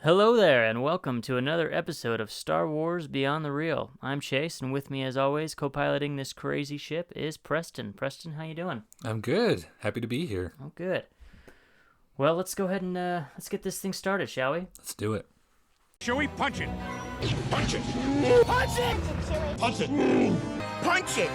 Hello there, and welcome to another episode of Star Wars Beyond the Real. I'm Chase, and with me, as always, co-piloting this crazy ship is Preston. Preston, how you doing? I'm good. Happy to be here. Oh, good. Well, let's go ahead and let's get this thing started, shall we? Let's do it. Shall we punch it? Punch it! Punch it! Punch it! Punch it!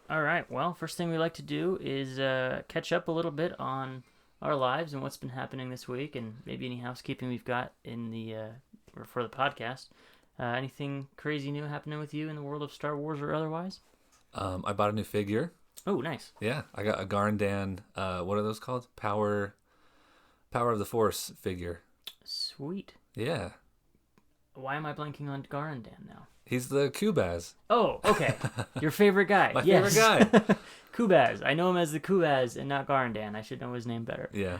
All right, well, first thing we like to do is catch up a little bit on our lives and what's been happening this week, and maybe any housekeeping we've got in the or for the podcast. Anything crazy new happening with you in the world of Star Wars or otherwise? I bought a new figure. Oh, nice. Yeah, I got a Garndan, what are those called? Power of the Force figure. Sweet. Yeah. Why am I blanking on Garandan now? He's the Kubaz. Oh, okay. Your favorite guy. My favorite guy. Kubaz. I know him as the Kubaz and not Garandan. I should know his name better. Yeah.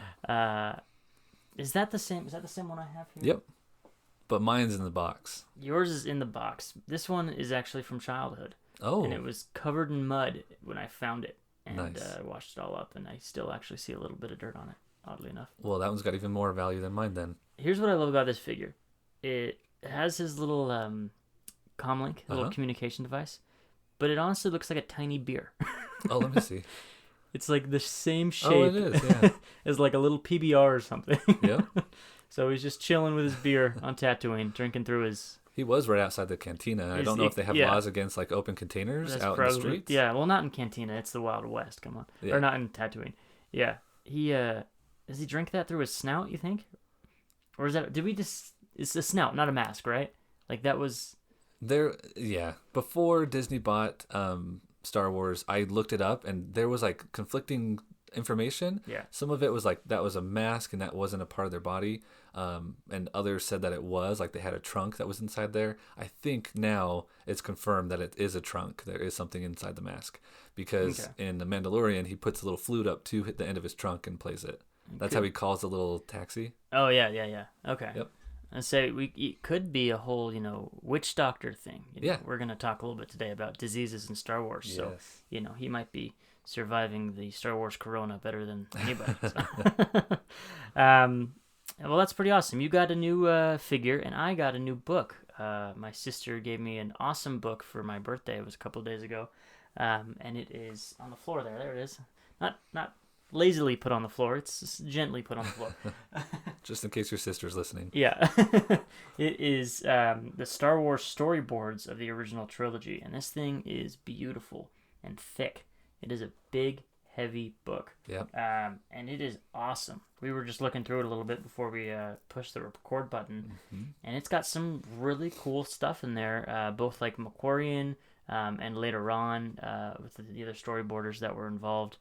Is that the same? Is that the same one I have here? Yep. But mine's in the box. Yours is in the box. This one is actually from childhood. Oh. And it was covered in mud when I found it. And Nice. I washed it all up, and I still actually see a little bit of dirt on it, oddly enough. Well, that one's got even more value than mine then. Here's what I love about this figure. It has his little comlink, little communication device, but it honestly looks like a tiny beer. Oh, let me see. It's like the same shape Oh, it is, yeah. as like a little PBR or something. Yep. So he's just chilling with his beer on Tatooine, drinking through his... He was right outside the cantina. I don't know if they have laws against like open containers out in the streets. Yeah, well, not in Cantina. It's the Wild West. Come on. Yeah. Or not in Tatooine. Yeah. He, does he drink that through his snout, you think? Or is that... Did we just... It's a snout, not a mask, right? Like, that was... Yeah. Before Disney bought Star Wars, I looked it up and there was like conflicting information. Yeah. Some of it was like that was a mask and that wasn't a part of their body. And others said that it was, like they had a trunk that was inside there. I think now it's confirmed that it is a trunk. There is something inside the mask. Because in The Mandalorian, he puts a little flute up to the end of his trunk and plays it. That's how he calls the little taxi. Oh, yeah. Okay. Yep. And say it could be a whole, witch doctor thing. Yeah. We're going to talk a little bit today about diseases in Star Wars. So, he might be surviving the Star Wars corona better than anybody. Well, that's pretty awesome. You got a new figure, and I got a new book. My sister gave me an awesome book for my birthday. It was a couple of days ago. And it is on the floor there. There it is. Not lazily put on the floor. It's just gently put on the floor. Just in case your sister's listening. Yeah. It is the Star Wars storyboards of the original trilogy. And this thing is beautiful and thick. It is a big, heavy book. Yep. And it is awesome. We were just looking through it a little bit before we pushed the record button. Mm-hmm. And it's got some really cool stuff in there, both like Macquarian and later on with the other storyboarders that were involved.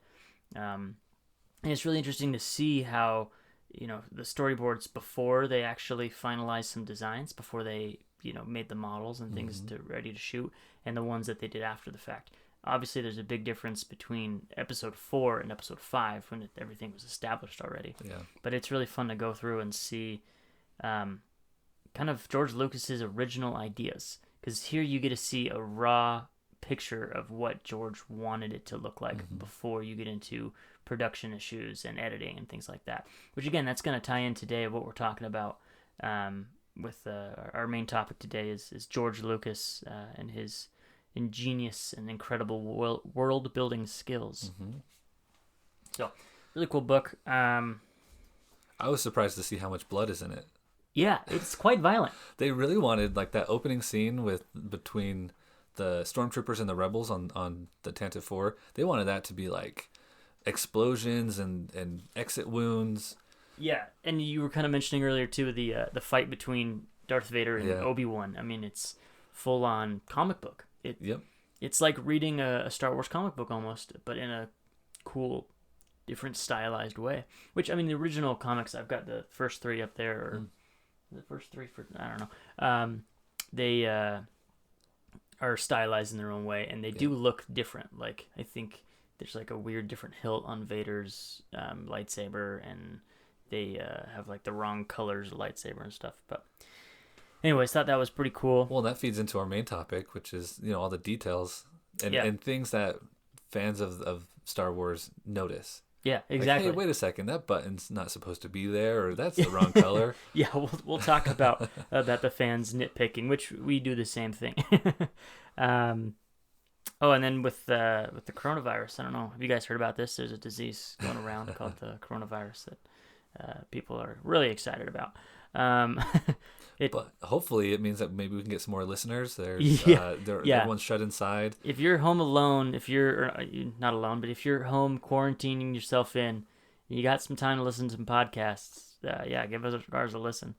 And it's really interesting to see how, the storyboards before they actually finalized some designs, before they, made the models and things ready to shoot, and the ones that they did after the fact. Obviously, there's a big difference between Episode 4 and Episode 5 when everything was established already. Yeah. But it's really fun to go through and see kind of George Lucas's original ideas, because here you get to see a raw picture of what George wanted it to look like before you get into production issues and editing and things like that. Which again, that's going to tie in today what we're talking about with our main topic today is George Lucas and his ingenious and incredible world building skills. So, really cool book. I was surprised to see how much blood is in it. Yeah, it's quite violent. They really wanted like that opening scene between the stormtroopers and the rebels on the Tantive 4. They wanted that to be like explosions and exit wounds. Yeah, and you were kind of mentioning earlier too the fight between Darth Vader and Obi-Wan. I mean, it's full on comic book. It's like reading a Star Wars comic book almost, but in a cool, different stylized way. Which, I mean, the original comics, I've got the first 3 up there, or the first 3 for, I don't know. They are stylized in their own way, and they do look different. Like, I think there's like a weird different hilt on Vader's lightsaber, and they have like the wrong colors of lightsaber and stuff. But anyways, thought that was pretty cool. Well, that feeds into our main topic, which is, all the details and things that fans of Star Wars notice. Yeah, exactly. Like, hey, wait a second, that button's not supposed to be there, or that's the wrong color. Yeah, we'll talk about the fans nitpicking, which we do the same thing. Oh, and then with the coronavirus, I don't know. Have you guys heard about this? There's a disease going around called the coronavirus that people are really excited about. But hopefully it means that maybe we can get some more listeners. Everyone's shut inside. If you're home alone, you're not alone, but if you're home quarantining yourself in, you got some time to listen to some podcasts, give ours a listen.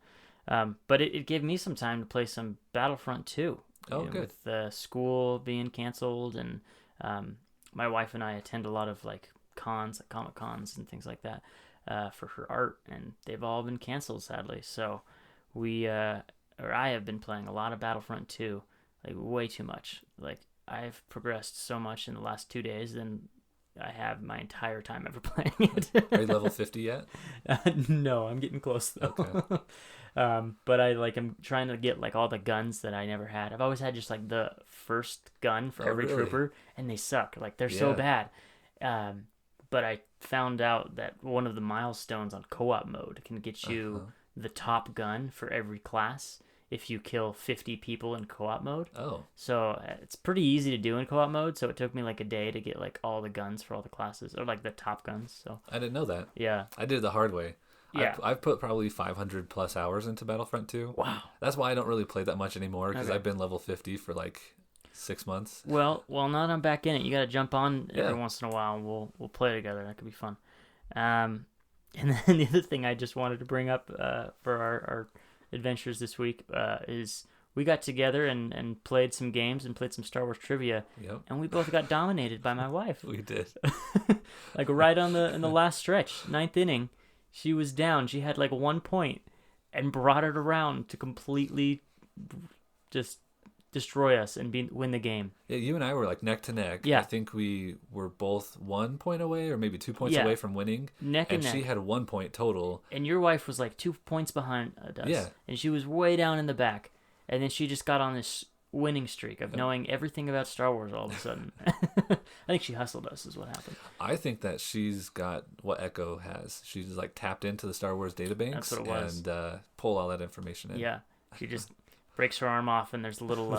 But it gave me some time to play some Battlefront 2. Oh, good. With school being canceled, and my wife and I attend a lot of like cons, like Comic Cons and things like that for her art, and they've all been canceled, sadly. So I have been playing a lot of Battlefront 2, like way too much. Like I've progressed so much in the last 2 days than I have my entire time ever playing it. Are you level 50 yet? No, I'm getting close though. Okay. But I'm trying to get like all the guns that I never had. I've always had just like the first gun for every trooper, and they suck. Like they're so bad. But I found out that one of the milestones on co-op mode can get you the top gun for every class if you kill 50 people in co-op mode. Oh. So it's pretty easy to do in co-op mode. So it took me like a day to get like all the guns for all the classes, or like the top guns. So I didn't know that. Yeah. I did it the hard way. Yeah. I've put probably 500 plus hours into Battlefront 2. Wow. That's why I don't really play that much anymore, because I've been level 50 for like 6 months. Well, now that I'm back in it, you got to jump on every once in a while, and we'll play together. That could be fun. And then the other thing I just wanted to bring up for our adventures this week is we got together and played some games and played some Star Wars trivia. Yep. And we both got dominated by my wife. We did. Like right in the last stretch, 9th inning, she was down. She had like 1 point and brought it around to completely just destroy us and win the game. Yeah, you and I were like neck to neck. Yeah. I think we were both 1 point away, or maybe 2 points away from winning. Neck and neck. She had 1 point total. And your wife was like 2 points behind us. Yeah. And she was way down in the back. And then she just got on this winning streak of knowing everything about Star Wars all of a sudden. I think she hustled us is what happened. I think that she's got what Echo has. She's like tapped into the Star Wars databanks. That's what it was. And pull all that information in. Yeah. She just breaks her arm off, and there's a little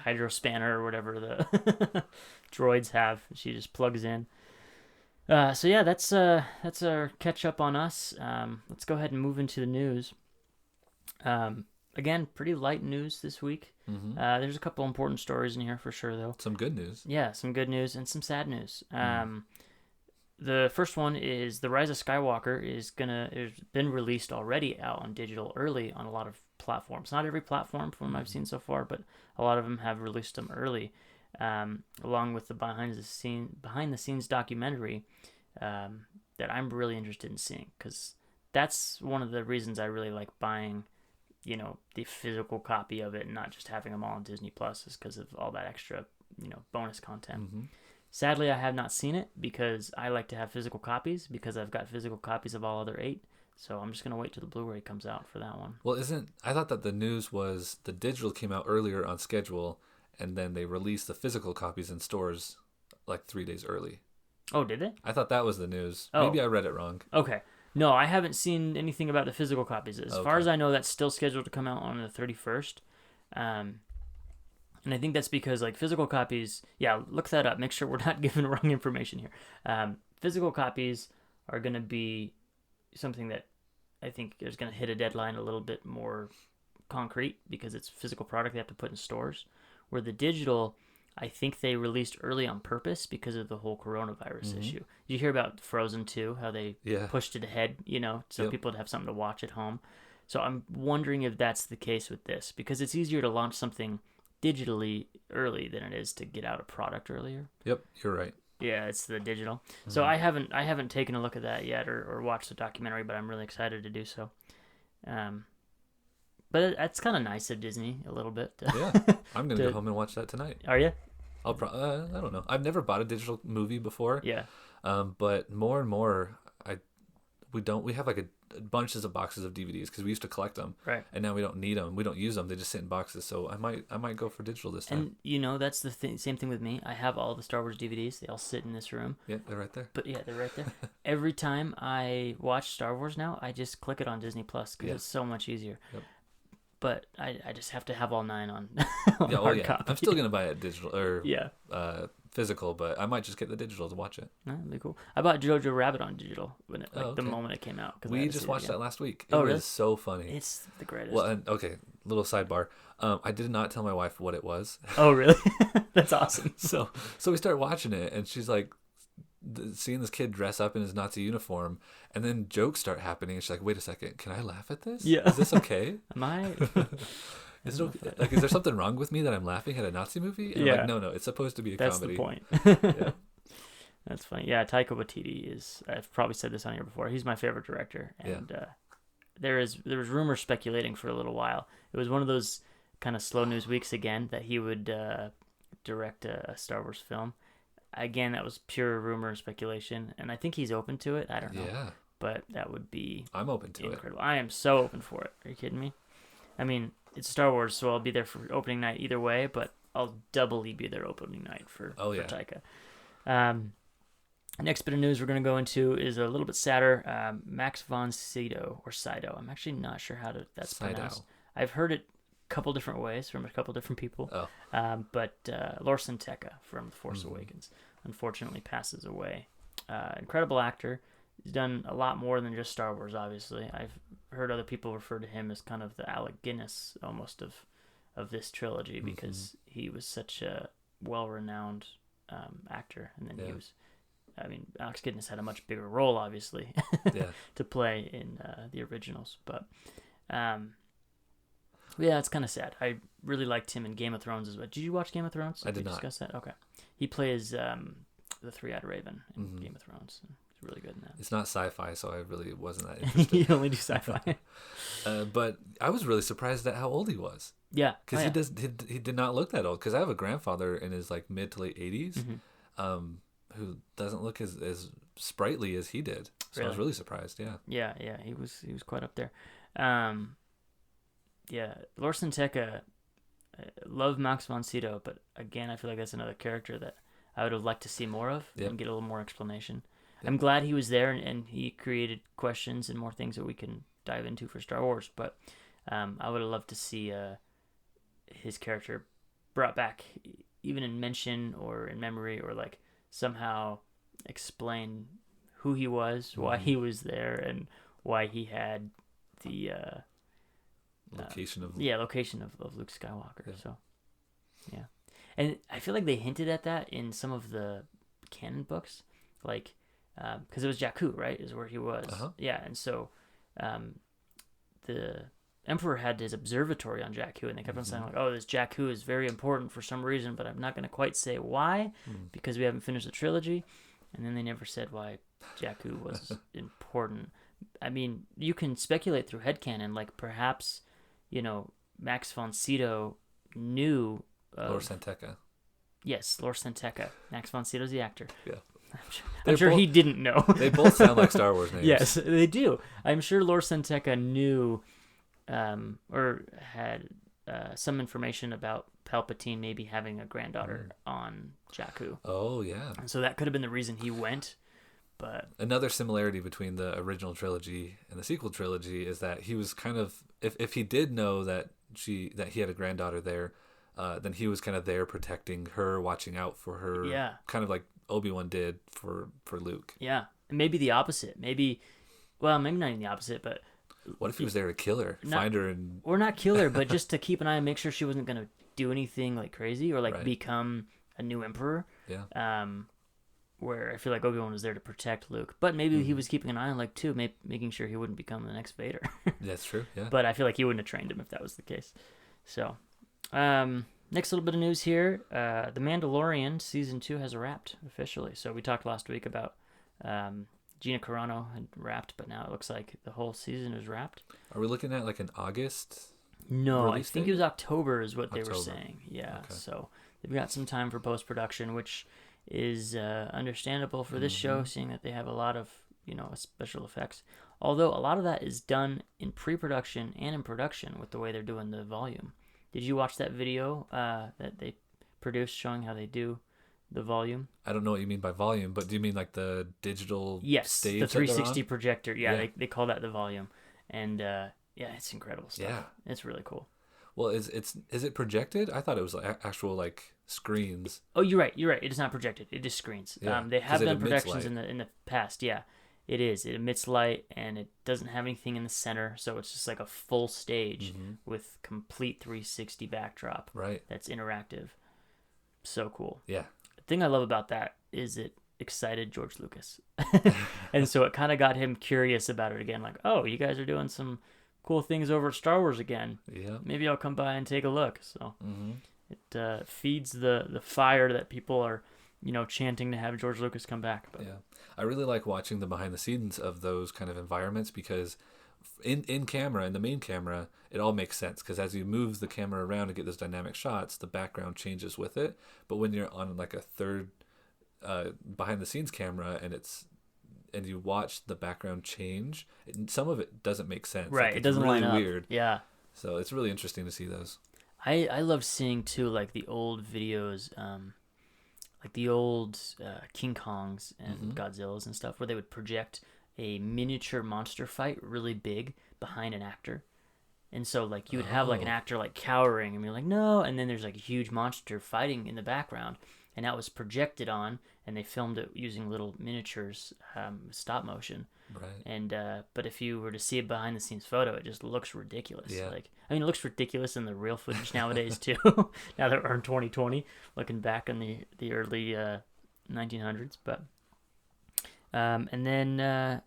hydro spanner or whatever the droids have. She just plugs in. So yeah, that's our catch up on us. Let's go ahead and move into the news. Again, pretty light news this week. Mm-hmm. There's a couple important stories in here for sure, though. Some good news. Yeah, some good news and some sad news. The first one is The Rise of Skywalker is been released already out on digital early on a lot of platforms. Not every platform from what I've seen so far, but a lot of them have released them early, along with the behind the scenes documentary that I'm really interested in seeing, because that's one of the reasons I really like buying the physical copy of it and not just having them all on Disney Plus, is because of all that extra bonus content. Mm-hmm. Sadly, I have not seen it because I like to have physical copies, because I've got physical copies of all other 8. So I'm just going to wait till the Blu-ray comes out for that one. Well, I thought that the news was the digital came out earlier on schedule, and then they released the physical copies in stores like 3 days early. Oh, did they? I thought that was the news. Oh. Maybe I read it wrong. Okay. No, I haven't seen anything about the physical copies. As far as I know, that's still scheduled to come out on the 31st. And I think that's because, like, physical copies... Yeah, look that up. Make sure we're not giving wrong information here. Physical copies are going to be something that I think is going to hit a deadline a little bit more concrete, because it's a physical product they have to put in stores. Where the digital... I think they released early on purpose because of the whole coronavirus issue. Did you hear about Frozen 2, how they pushed it ahead, so people would have something to watch at home? So I'm wondering if that's the case with this, because it's easier to launch something digitally early than it is to get out a product earlier. Yep, you're right. Yeah, it's the digital. Mm-hmm. So I haven't taken a look at that yet or watched the documentary, but I'm really excited to do so. But it's kind of nice of Disney a little bit. Yeah, I'm going to go home and watch that tonight. Are you? I don't know. I've never bought a digital movie before. Yeah. But more and more, we don't. We have like a bunches of boxes of DVDs because we used to collect them. Right. And now we don't need them. We don't use them. They just sit in boxes. So I might go for digital this time. And that's the same thing with me. I have all the Star Wars DVDs. They all sit in this room. Yeah, they're right there. But yeah, they're right there. Every time I watch Star Wars now, I just click it on Disney Plus because it's so much easier. Yep. But I just have to have all 9 on hard copy. I'm still gonna buy it digital or physical, but I might just get the digital to watch it. That'd be cool. I bought Jojo Rabbit on digital when the moment it came out. We just watched that last week. It was so funny. It's the greatest. Well, and little sidebar. I did not tell my wife what it was. Oh, really? That's awesome. So we started watching it, and she's like, seeing this kid dress up in his Nazi uniform, and then jokes start happening, and she's like, "Wait a second, can I laugh at this? Yeah. Is this okay? Am I? Is it okay? Like, is there something wrong with me that I'm laughing at a Nazi movie?" And I'm like, no, it's supposed to be a comedy. That's the point. Yeah. That's funny. Yeah, Taika Waititi is. I've probably said this on here before. He's my favorite director, and there was rumors speculating for a little while. It was one of those kind of slow news weeks again that he would direct a Star Wars film. Again, that was pure rumor and speculation, and I think he's open to it. I don't know. Yeah. But that would be I'm open to incredible. I am so open for it. Are you kidding me? I mean, it's Star Wars, so I'll be there for opening night either way, but I'll doubly be there opening night for Taika. Next bit of news we're going to go into is a little bit sadder. Max von Sydow, or Sydow. I'm actually not sure how that's pronounced. I've heard it a couple different ways from a couple different people. But Lorsan Tekka from The Force Awakens unfortunately passes away. Incredible actor. He's done a lot more than just Star Wars, obviously. I've heard other people refer to him as kind of the Alec Guinness almost of this trilogy because he was such a well-renowned actor. And then he was, Alex Guinness had a much bigger role, obviously, to play in the originals. But it's kind of sad. I really liked him in Game of Thrones as well. Did you watch Game of Thrones? I did not. Discuss that? Okay. He plays the Three-Eyed Raven in Game of Thrones. He's really good in that. It's not sci-fi, so I really wasn't that interested. You only do sci-fi. But I was really surprised at how old he was. Yeah. Because he did not look that old. Because I have a grandfather in his like mid to late 80s who doesn't look as sprightly as he did. So I was really surprised. Yeah. Yeah. He was quite up there. Lorsan Tekka, love Max von Sydow, but again, I feel like that's another character that I would have liked to see more of and get a little more explanation. Yep. I'm glad he was there and he created questions and more things that we can dive into for Star Wars, but I would have loved to see his character brought back, even in mention or in memory, or like somehow explain who he was, why he was there, and why he had the location of Luke Skywalker. Yeah. So and I feel like they hinted at that in some of the canon books, like because it was Jakku, right, is where he was. And so the Emperor had his observatory on Jakku, and they kept on saying like, this Jakku is very important for some reason, but I'm not going to quite say why because we haven't finished the trilogy. And then they never said why Jakku was important. I mean, you can speculate through headcanon, like perhaps Max von Sydow knew Lorsan Tekka. Yes, Lorsan Tekka. Max von Sydow's the actor. Yeah. I'm sure he didn't know. They both sound like Star Wars names. Yes, they do. I'm sure Lorsan Tekka knew or had some information about Palpatine maybe having a granddaughter on Jakku. Oh, yeah. And so that could have been the reason he went. But another similarity between the original trilogy and the sequel trilogy is that he was kind of, if he did know that he had a granddaughter there, then he was kind of there protecting her, watching out for her. Yeah. Kind of like Obi-Wan did for Luke. Yeah. Maybe the opposite. Maybe not even the opposite, but what if he was there to kill her, find her, and or not kill her, but just to keep an eye and make sure she wasn't going to do anything like crazy or like become a new emperor. Yeah. Where I feel like Obi-Wan was there to protect Luke, but maybe he was keeping an eye on Luke too, making sure he wouldn't become the next Vader. That's true. Yeah. But I feel like he wouldn't have trained him if that was the case. So, next little bit of news here: The Mandalorian season 2 has wrapped officially. So we talked last week about Gina Carano had wrapped, but now it looks like the whole season is wrapped. Are we looking at like an August? No, I think it was October is what they were saying. Yeah. Okay. So they've got some time for post-production, which is understandable for this show, seeing that they have a lot of special effects. Although a lot of that is done in pre-production and in production with the way they're doing the volume. Did you watch that video that they produced showing how they do the volume? I don't know what you mean by volume, but do you mean like the digital stage? Yes, the 360 projector. Yeah, they call that the volume. And it's incredible stuff. Yeah. It's really cool. Well, is it projected? I thought it was like actual like screens. Oh, you're right. It is not projected. It is screens. Yeah, they have done projections in the past. Yeah, it is. It emits light, and it doesn't have anything in the center, so it's just like a full stage with complete 360 backdrop. Right. That's interactive. So cool. Yeah. The thing I love about that is it excited George Lucas, and so it kind of got him curious about it again. Like, oh, you guys are doing some cool things over at Star Wars again. Yeah. Maybe I'll come by and take a look. So it feeds the fire that people are, chanting to have George Lucas come back. But. Yeah. I really like watching the behind the scenes of those kind of environments because in camera, in the main camera, it all makes sense because as you move the camera around to get those dynamic shots, the background changes with it. But when you're on like a third behind the scenes camera and you watch the background change, some of it doesn't make sense. Right, like, it doesn't really line up. Weird. Yeah. So it's really interesting to see those. I love seeing too, like the old videos, like the old King Kongs and Godzillas and stuff, where they would project a miniature monster fight really big behind an actor. And so like you would have like an actor like cowering and you're like, no, and then there's like a huge monster fighting in the background. And that was projected on, and they filmed it using little miniatures, stop motion. Right. And but if you were to see a behind the scenes photo, it just looks ridiculous. Yeah. It looks ridiculous in the real footage nowadays too. Now that we're in 2020, looking back in the early 1900s, but and then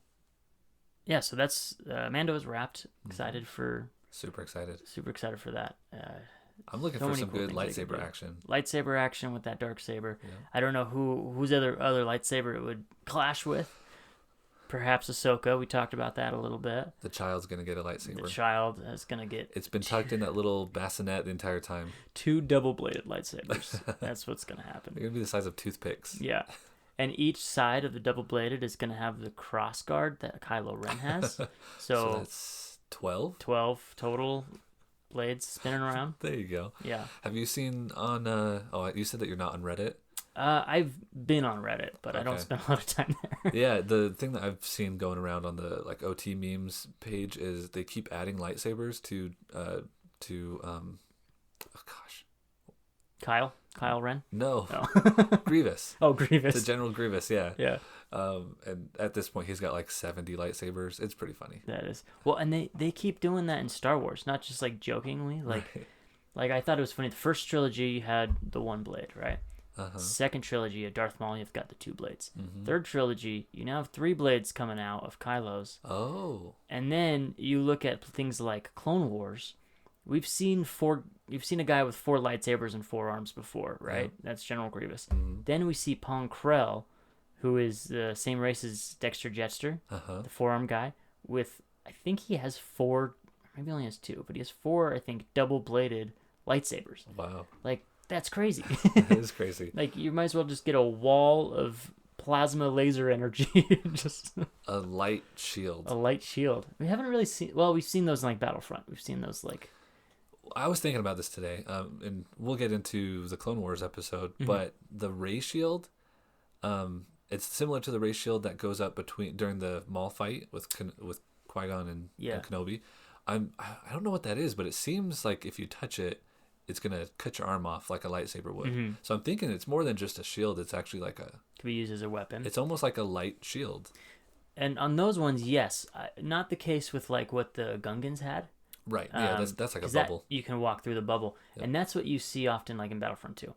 so that's Mando is wrapped. Super excited for that. I'm looking for some good lightsaber action. Lightsaber action with that dark saber. Yeah. I don't know whose other lightsaber it would clash with. Perhaps Ahsoka. We talked about that a little bit. The child's gonna get a lightsaber. The child is gonna get. It's been tucked in that little bassinet the entire time. 2 double-bladed lightsabers. That's what's gonna happen. They're gonna be the size of toothpicks. Yeah, and each side of the double-bladed is gonna have the cross guard that Kylo Ren has. So that's 12. 12 total blades spinning around. There you go. Yeah. Have you seen on? You said that you're not on Reddit. I've been on Reddit, but I don't spend a lot of time there. Yeah, the thing that I've seen going around on the like OT memes page is they keep adding lightsabers to Kyle Ren? No. Grievous. Oh, Grievous. To General Grievous, yeah. Yeah. And at this point he's got like 70 lightsabers. It's pretty funny. That is. Well, and they keep doing that in Star Wars, not just like jokingly. Like I thought it was funny. The first trilogy you had the 1 blade, right? Second trilogy of Darth Maul, you've got the 2 blades. Third trilogy, you now have 3 blades coming out of Kylo's. Oh. And then you look at things like Clone Wars. We've seen a guy with 4 lightsabers and 4 arms before, right? Yeah. That's General Grievous. Then we see Pong Krell, who is the same race as Dexter Jettster, the 4-arm guy, with, I think he has 4, maybe only has 2, but he has 4, I think, double-bladed lightsabers. Wow. Like, that's crazy. That is crazy. Like, you might as well just get a wall of plasma laser energy. Just a light shield. A light shield. We haven't really seen... Well, we've seen those in, like, Battlefront. We've seen those, like... I was thinking about this today, and we'll get into the Clone Wars episode, but the ray shield, it's similar to the ray shield that goes up during the Maul fight with Qui-Gon and Kenobi. I don't know what that is, but it seems like if you touch it, it's going to cut your arm off like a lightsaber would. So I'm thinking it's more than just a shield. It's actually like to be used as a weapon. It's almost like a light shield. And on those ones, yes. Not the case with like what the Gungans had. Right. Yeah, that's like a bubble. You can walk through the bubble. Yep. And that's what you see often like in Battlefront 2.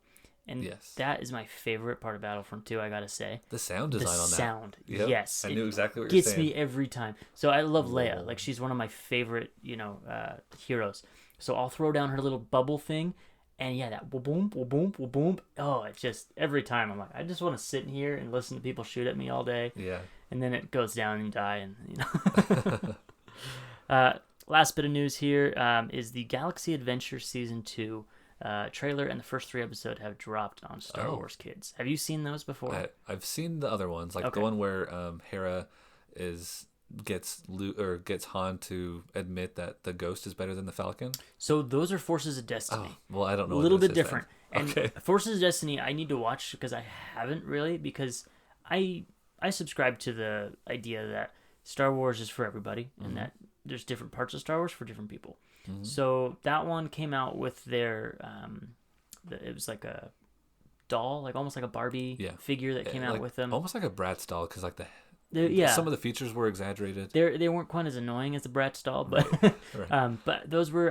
And that is my favorite part of Battlefront 2, I got to say. The sound design on that. The sound. Yep. Yes. I knew exactly what you're saying. Gets me every time. So I love Leia. Like, she's one of my favorite, heroes. So I'll throw down her little bubble thing. And yeah, that boom, boom, boom. Oh, it's just every time I'm like, I just want to sit in here and listen to people shoot at me all day. Yeah. And then it goes down and you die, and last bit of news here is the Galaxy Adventure Season 2 trailer and the first 3 episodes have dropped on Star Wars Kids. Have you seen those before? I've seen the other ones, like the one where Hera is gets Han to admit that the Ghost is better than the Falcon? So those are Forces of Destiny. Oh, well, I don't know. A little bit different. Then. And okay. Forces of Destiny, I need to watch because I haven't really, because I subscribe to the idea that Star Wars is for everybody, and that there's different parts of Star Wars for different people. So that one came out with their, it was like a doll, like almost like a Barbie figure that came out with them. Almost like a Bratz doll, because like yeah, some of the features were exaggerated. They weren't quite as annoying as the Bratz doll, but right. But those were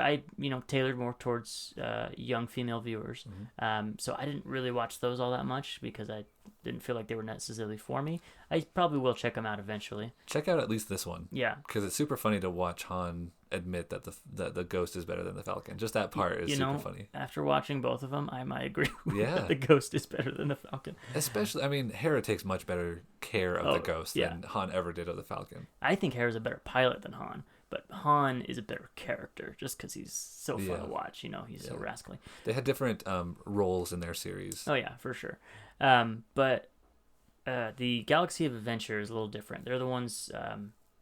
tailored more towards young female viewers. So I didn't really watch those all that much because I didn't feel like they were necessarily for me. I probably will check them out eventually. Check out at least this one. Yeah, because it's super funny to watch Han admit that the Ghost is better than the Falcon. Just that part is super funny. After watching both of them, I might agree that the Ghost is better than the Falcon. Especially, I mean, Hera takes much better care of the Ghost than Han ever did of the Falcon. I think Hera's a better pilot than Han, but Han is a better character just because he's so fun to watch. He's so rascally. They had different roles in their series. Oh yeah, for sure. But the Galaxy of Adventure is a little different. They're the ones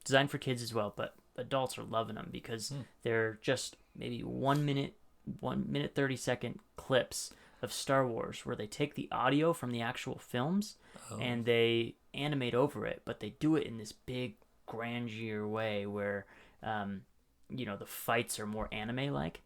designed for kids as well, but adults are loving them because they're just maybe 1 minute 30-second clips of Star Wars where they take the audio from the actual films and they animate over it, but they do it in this big grandeur way where the fights are more anime like.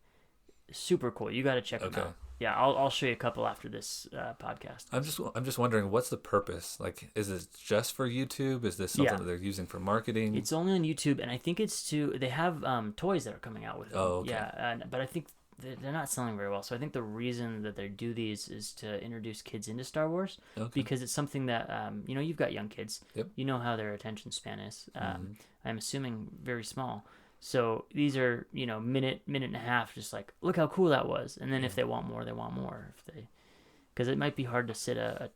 Super cool. You got to check them out. Yeah, I'll show you a couple after this podcast. I'm just wondering, what's the purpose? Like, is it just for YouTube? Is this something that they're using for marketing? It's only on YouTube, and I think it's they have toys that are coming out with them. Oh, okay. Yeah, but I think they're not selling very well. So I think the reason that they do these is to introduce kids into Star Wars because it's something that you've got young kids. Yep. You know how their attention span is. I'm assuming very small. So these are, minute and a half, just like, look how cool that was. And then if they want more, they want more. Because it might be hard to sit a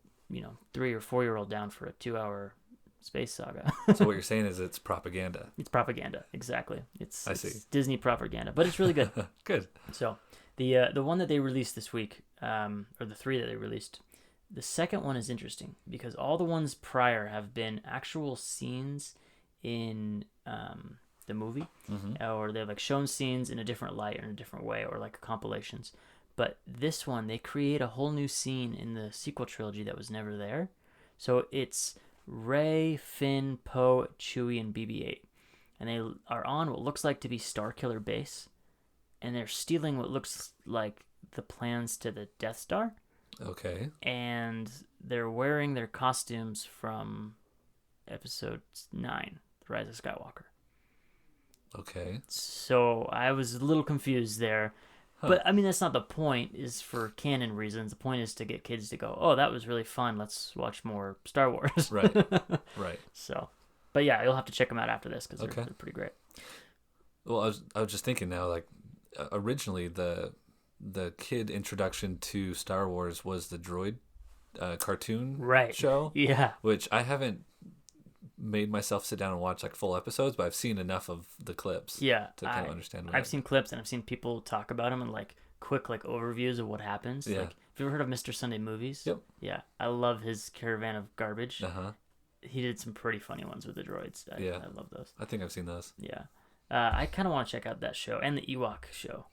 3 or 4 year old down for a 2-hour space saga. So what you're saying is it's propaganda. It's propaganda, exactly. I see. It's Disney propaganda, but it's really good. Good. So the one that they released this week, or the 3 that they released, the second one is interesting because all the ones prior have been actual scenes in the movie, or they've like shown scenes in a different light or in a different way, or like compilations. But this one, they create a whole new scene in the sequel trilogy that was never there. So it's Rey, Finn, Poe, Chewie, and BB-8, and they are on what looks like to be Starkiller Base, and they're stealing what looks like the plans to the Death Star. Okay. And they're wearing their costumes from Episode 9, The Rise of Skywalker. Okay. So I was a little confused there. But, I mean, that's not the point, is for canon reasons. The point is to get kids to go, oh, that was really fun. Let's watch more Star Wars. Right. So, but yeah, you'll have to check them out after this because they're pretty great. Well, I was just thinking now, like, originally the kid introduction to Star Wars was the droid cartoon show. Yeah. Which I haven't made myself sit down and watch like full episodes, but I've seen enough of the clips to kind of understand I've seen clips and I've seen people talk about them and like quick like overviews of what happens. Like, have you ever heard of Mr. Sunday Movies? Yep. Yeah, I love his Caravan of Garbage. He did some pretty funny ones with the droids. I love those. I think I've seen those. Yeah. I kind of want to check out that show and the Ewok show.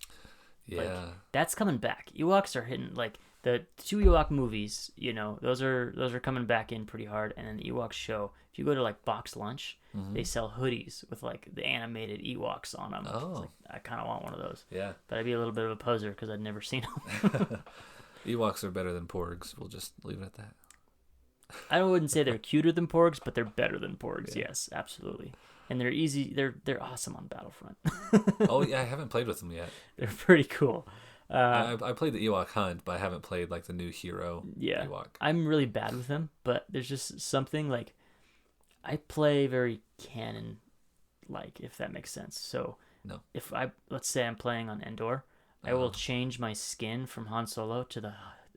Yeah. Like, that's coming back. Ewoks are hitting, like, the 2 Ewok movies, those are coming back in pretty hard. And then the Ewoks show, if you go to like Box Lunch, they sell hoodies with like the animated Ewoks on them. Oh. Like, I kind of want one of those. Yeah. But I'd be a little bit of a poser because I'd never seen them. Ewoks are better than Porgs. We'll just leave it at that. I wouldn't say they're cuter than Porgs, but they're better than Porgs. Yeah. Yes, absolutely. And they're easy. They're awesome on Battlefront. Oh yeah, I haven't played with them yet. They're pretty cool. I played the Ewok Hunt, but I haven't played like the new hero Ewok. I'm really bad with them, but there's just something like I play very canon like, if that makes sense. So if let's say I'm playing on Endor, I will change my skin from Han Solo to the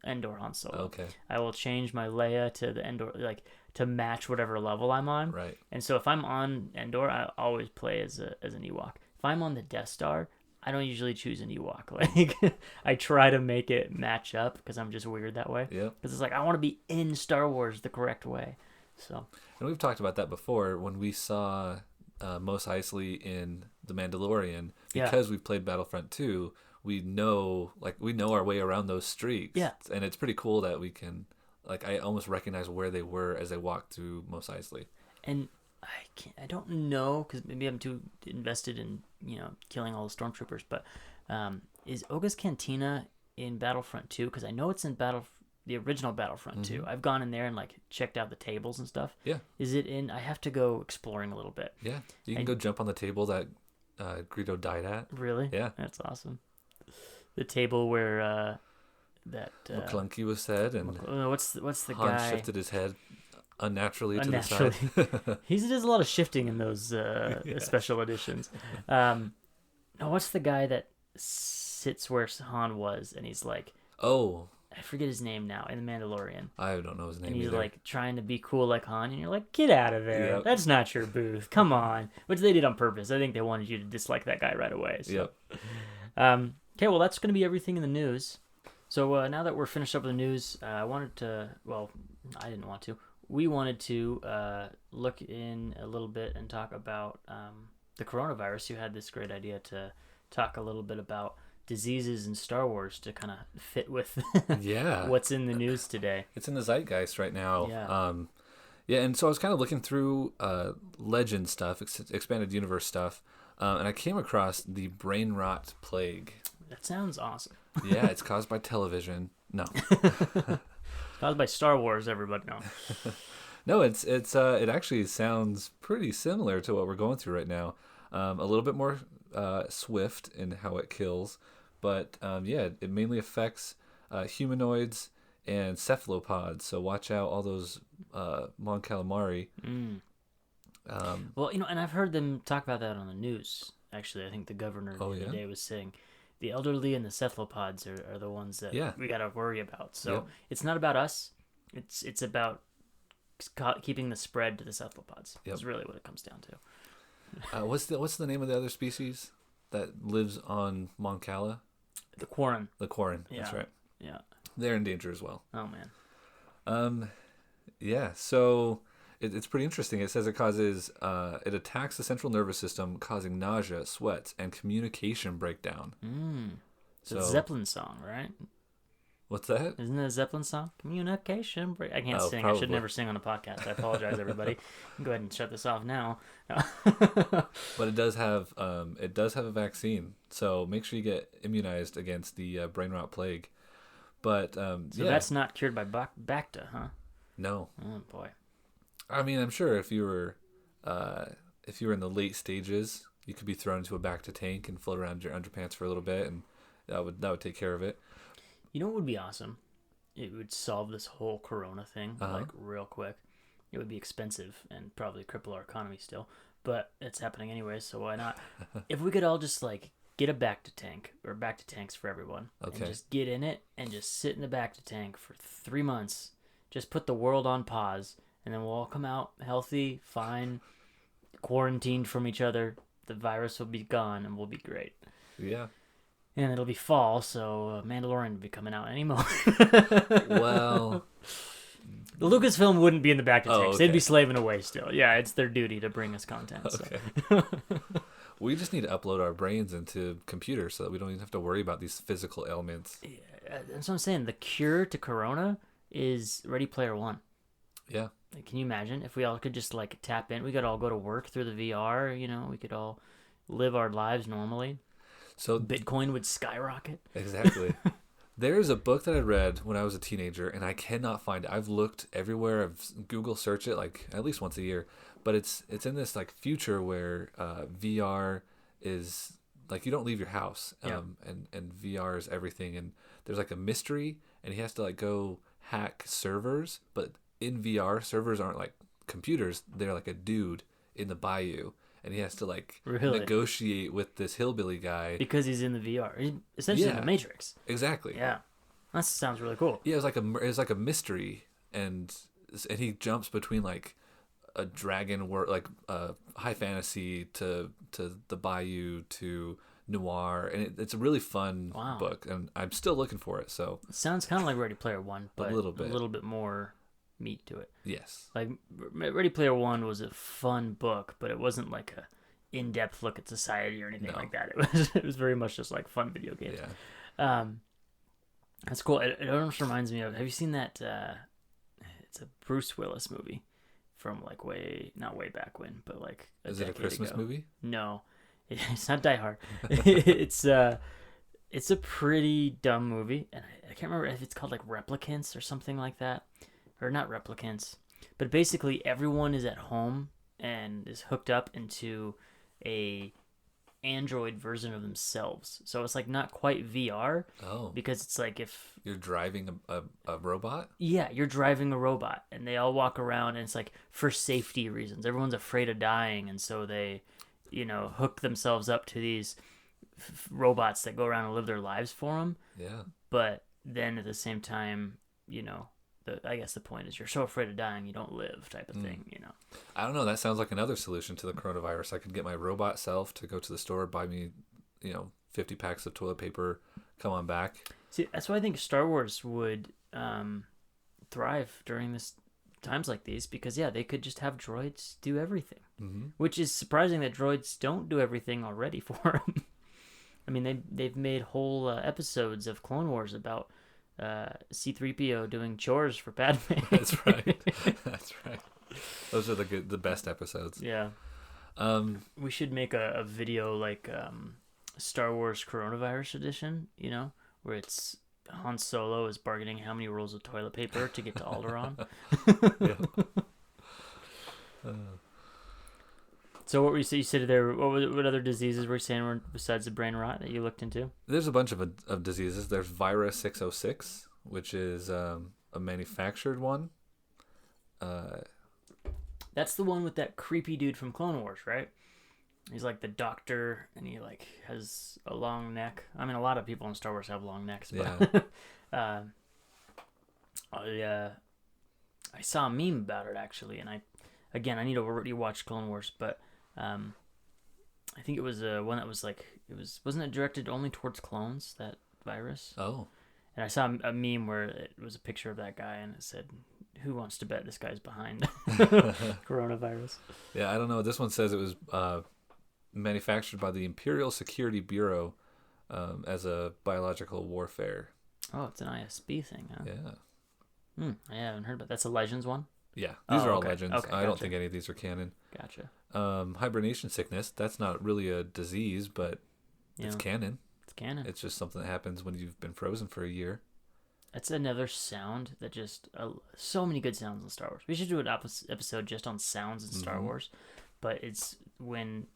Endor Han Solo. Okay. I will change my Leia to the Endor, like to match whatever level I'm on. Right. And so if I'm on Endor, I always play as an Ewok. If I'm on the Death Star, I don't usually choose an Ewok. Like, I try to make it match up because I'm just weird that way. Yeah. Because it's like I want to be in Star Wars the correct way. So. And we've talked about that before when we saw Mos Eisley in The Mandalorian, because we've played Battlefront 2, we know our way around those streaks. Yeah. And it's pretty cool that we can, like, I almost recognize where they were as they walked through Mos Eisley. And I don't know, because maybe I'm too invested in, killing all the stormtroopers, but is Oga's Cantina in Battlefront 2? Because I know it's in the original Battlefront 2. I've gone in there and like checked out the tables and stuff. Yeah. Is it in? I have to go exploring a little bit. Yeah. You can go jump on the table that Greedo died at. Really? Yeah. That's awesome. The table where McClunky was said, and what's the Han guy shifted his head unnaturally to the side. He does a lot of shifting in those special editions. No, what's the guy that sits where Han was, and he's like, I forget his name now, in The Mandalorian. I don't know his name and he's either. like trying to be cool like Han, and you're like, get out of there. Yep. That's not your booth. Come on. Which they did on purpose. I think they wanted you to dislike that guy right away. So. Yep. Okay, well, that's going to be everything in the news. So now that we're finished up with the news, I didn't want to. We wanted to look in a little bit and talk about the coronavirus. You had this great idea to talk a little bit about diseases in Star Wars to kind of fit with what's in the news today. It's in the zeitgeist right now. Yeah. And so I was kind of looking through legend stuff, expanded universe stuff, and I came across the brain rot plague. That sounds awesome. Yeah, it's caused by television. No. Caused by Star Wars, everybody knows. No, it actually sounds pretty similar to what we're going through right now. A little bit more swift in how it kills, but it mainly affects humanoids and cephalopods. So watch out, all those Mon Calamari. Well, and I've heard them talk about that on the news. Actually, I think the governor the other day was saying the elderly and the cephalopods are the ones that we got to worry about. So it's not about us. It's about keeping the spread to the cephalopods. That's really what it comes down to. What's the name of the other species that lives on Mon Cala? The Quarren. The Quarren. That's right. Yeah. They're in danger as well. Oh man. So it's pretty interesting. It says it attacks the central nervous system, causing nausea, sweats, and communication breakdown. It's a Zeppelin song, right? What's that? Isn't it a Zeppelin song? Communication break. I can't sing. Probably. I should never sing on a podcast. I apologize, everybody. You can go ahead and shut this off now. But it does have a vaccine, so make sure you get immunized against the brain rot plague. But so that's not cured by Bacta, huh? No. Oh boy. I mean, I'm sure if you were in the late stages, you could be thrown into a Bacta tank and float around your underpants for a little bit, and that would take care of it. You know what would be awesome? It would solve this whole Corona thing like real quick. It would be expensive and probably cripple our economy still, but it's happening anyway, so why not? If we could all just like get a Bacta tank or Bacta tanks for everyone, and just get in it and just sit in the Bacta tank for 3 months, just put the world on pause, and then we'll all come out healthy, fine, quarantined from each other. The virus will be gone and we'll be great. Yeah. And it'll be fall, so Mandalorian will be coming out any moment. Well, the Lucasfilm wouldn't be in the Bacta tanks. Okay. They'd be slaving away still. Yeah, it's their duty to bring us content. Okay. So. We just need to upload our brains into computers so that we don't even have to worry about these physical ailments. Yeah, that's what I'm saying. The cure to Corona is Ready Player One. Yeah. Can you imagine if we all could just like tap in? We could all go to work through the VR. We could all live our lives normally. So Bitcoin would skyrocket. Exactly. There's a book that I read when I was a teenager, and I cannot find it. I've looked everywhere. I've Google searched it like at least once a year, but it's in this like future where VR is like you don't leave your house, and VR is everything. And there's like a mystery, and he has to like go hack servers, but in VR, servers aren't like computers. They're like a dude in the bayou. And he has to like negotiate with this hillbilly guy because he's in the VR. He's essentially in the Matrix. Exactly. Yeah, that sounds really cool. Yeah, it's like a mystery, and he jumps between like a dragon like high fantasy to the bayou to noir, and it's a really fun book, and I'm still looking for it. So it sounds kind of like Ready Player One, but a little bit more meat to it. Yes. Like Ready Player One was a fun book, but it wasn't like a in-depth look at society or anything like that. It was very much just like fun video games. Yeah. That's cool. It almost reminds me of. Have you seen that? It's a Bruce Willis movie from like not way back when, but like is it a Christmas movie? No, it's not Die Hard. It's a pretty dumb movie, and I can't remember if it's called like Replicants or something like that, or not Replicants. But basically, everyone is at home and is hooked up into a Android version of themselves. So it's like not quite VR. Oh. Because it's like if you're driving a robot? Yeah, you're driving a robot, and they all walk around, and it's like for safety reasons. Everyone's afraid of dying, and so they, hook themselves up to these robots that go around and live their lives for them. Yeah. But then at the same time, I guess the point is you're so afraid of dying you don't live type of thing, I don't know. That sounds like another solution to the coronavirus. I could get my robot self to go to the store, buy me, 50 packs of toilet paper, come on back. See, that's why I think Star Wars would thrive during times like these, because they could just have droids do everything, which is surprising that droids don't do everything already for them. I mean, they've made whole episodes of Clone Wars about C-3PO doing chores for Padme. That's right. That's right. Those are the best episodes. Yeah. We should make a video like Star Wars Coronavirus Edition, where it's Han Solo is bargaining how many rolls of toilet paper to get to Alderaan. So what were you said there? What other diseases were you saying were besides the brain rot that you looked into? There's a bunch of diseases. There's Virus 606, which is a manufactured one. That's the one with that creepy dude from Clone Wars, right? He's like the doctor, and he like has a long neck. I mean, a lot of people in Star Wars have long necks, but I saw a meme about it actually, and I need to rewatch Clone Wars, but I think it was one that was like wasn't it directed only towards clones, that virus? Oh. And I saw a meme where it was a picture of that guy, and it said, "Who wants to bet this guy's behind coronavirus?" Yeah, I don't know. This one says it was manufactured by the Imperial Security Bureau as a biological warfare. Oh, it's an ISB thing, huh? Yeah. I haven't heard about that. That's a Legends one? Yeah, these are all okay. Legends. Okay, I don't think any of these are canon. Gotcha. Hibernation sickness, that's not really a disease, but it's canon. It's canon. It's just something that happens when you've been frozen for a year. That's another sound that just... so many good sounds in Star Wars. We should do an episode just on sounds in Star Wars. But it's when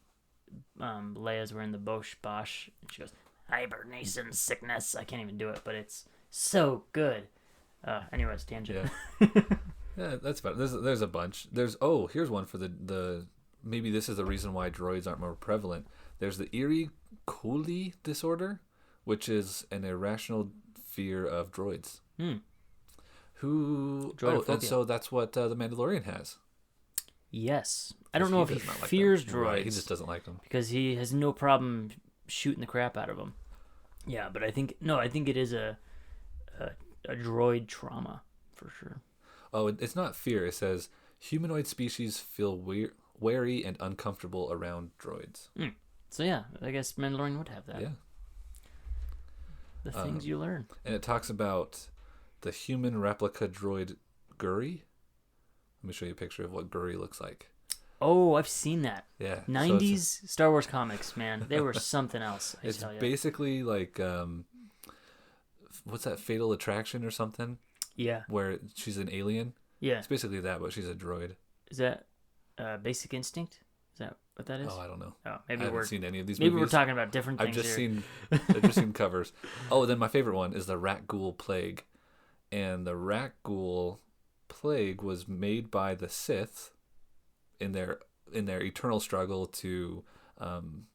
Leia's wearing the Bosch Bosch, and she goes, "Hibernation sickness." I can't even do it, but it's so good. Anyways, tangent. Yeah. Yeah, that's about it. There's a bunch. Here's one for the maybe this is the reason why droids aren't more prevalent. There's the Erie-Cooley disorder, which is an irrational fear of droids. And so that's what the Mandalorian has. Yes. I don't know if he fears droids. Right, he just doesn't like them. Because he has no problem shooting the crap out of them. Yeah, but I think it is a droid trauma for sure. Oh, it's not fear. It says humanoid species feel wary and uncomfortable around droids. So yeah, I guess Mandalorian would have that. Yeah. The things you learn. And it talks about the human replica droid Guri. Let me show you a picture of what Guri looks like. Oh, I've seen that. Yeah. 90s Star Wars comics, man. They were something else. It's basically like, what's that, Fatal Attraction or something? Yeah. Where she's an alien? Yeah. It's basically that, but she's a droid. Is that Basic Instinct? Is that what that is? Oh, I don't know. Oh, maybe I haven't seen any of these maybe movies. We're talking about different things. I've just seen covers. Oh, then my favorite one is the Rat Ghoul Plague. And the Rat Ghoul Plague was made by the Sith in their eternal struggle to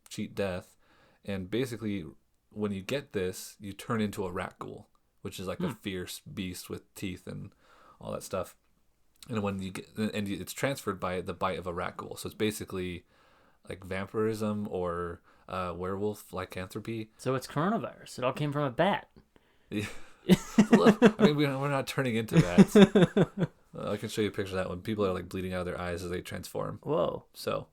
cheat death. And basically, when you get this, you turn into a rat ghoul, which is like a fierce beast with teeth and all that stuff. And when you get, it's transferred by the bite of a rat ghoul. So it's basically like vampirism or werewolf lycanthropy. So it's coronavirus. It all came from a bat. Yeah. I mean, we're not turning into bats. I can show you a picture of that when people are like bleeding out of their eyes as they transform. Whoa. So,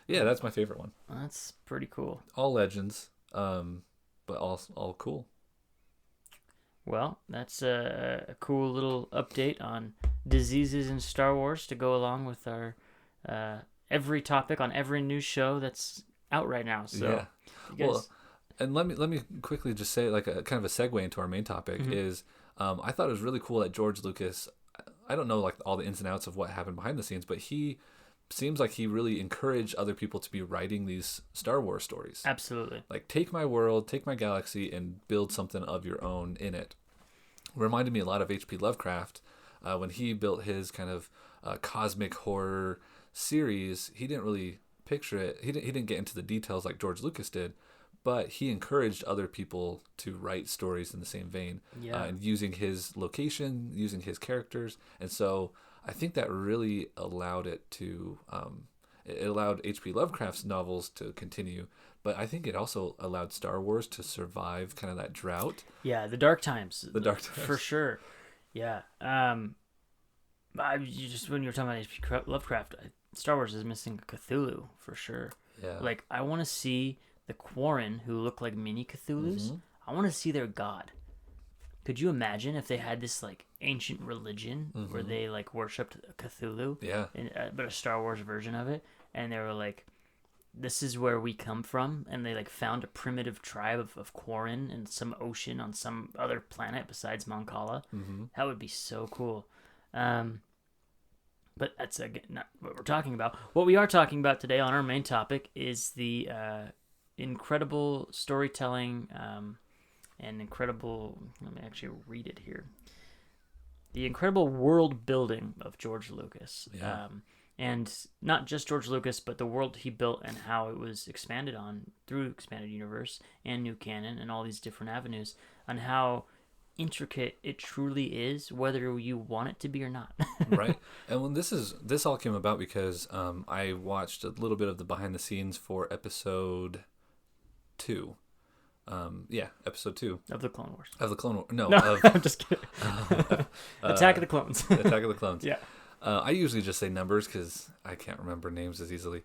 yeah, that's my favorite one. That's pretty cool. All legends, but all cool. Well, that's a cool little update on diseases in Star Wars to go along with our every topic on every news show that's out right now. So, yeah. Well, and let me quickly just say, like a kind of a segue into our main topic is, I thought it was really cool that George Lucas, I don't know like all the ins and outs of what happened behind the scenes, but he seems like he really encouraged other people to be writing these Star Wars stories. Absolutely. Like, take my world, take my galaxy, and build something of your own in it. Reminded me a lot of H.P. Lovecraft when he built his kind of cosmic horror series. He didn't really picture it. He didn't get into the details like George Lucas did, but he encouraged other people to write stories in the same vein, and using his location, using his characters. And so I think that really allowed it to, it allowed H.P. Lovecraft's novels to continue, but I think it also allowed Star Wars to survive kind of that drought. Yeah, the dark times. The dark times. For sure. Yeah. When you were talking about H.P. Lovecraft, Star Wars is missing a Cthulhu for sure. Yeah. Like, I want to see the Quarren who look like mini Cthulhus. I want to see their god. Could you imagine if they had this like ancient religion where they like worshipped Cthulhu? Yeah. But a Star Wars version of it, and they were like, "This is where we come from," and they like found a primitive tribe of Quarren in some ocean on some other planet besides Mon Cala. That would be so cool. But that's again not what we're talking about. What we are talking about today on our main topic is the incredible storytelling and incredible, let me actually read it here. The incredible world building of George Lucas. Yeah. And not just George Lucas, but the world he built and how it was expanded on through Expanded Universe and New Canon and all these different avenues, on how intricate it truly is, whether you want it to be or not. Right. And when this all came about because I watched a little bit of the behind the scenes for episode 2. Episode 2 Of the Clone Wars. Of the Clone Wars. No, I'm just kidding. Attack of the Clones. Attack of the Clones. Yeah. I usually just say numbers because I can't remember names as easily.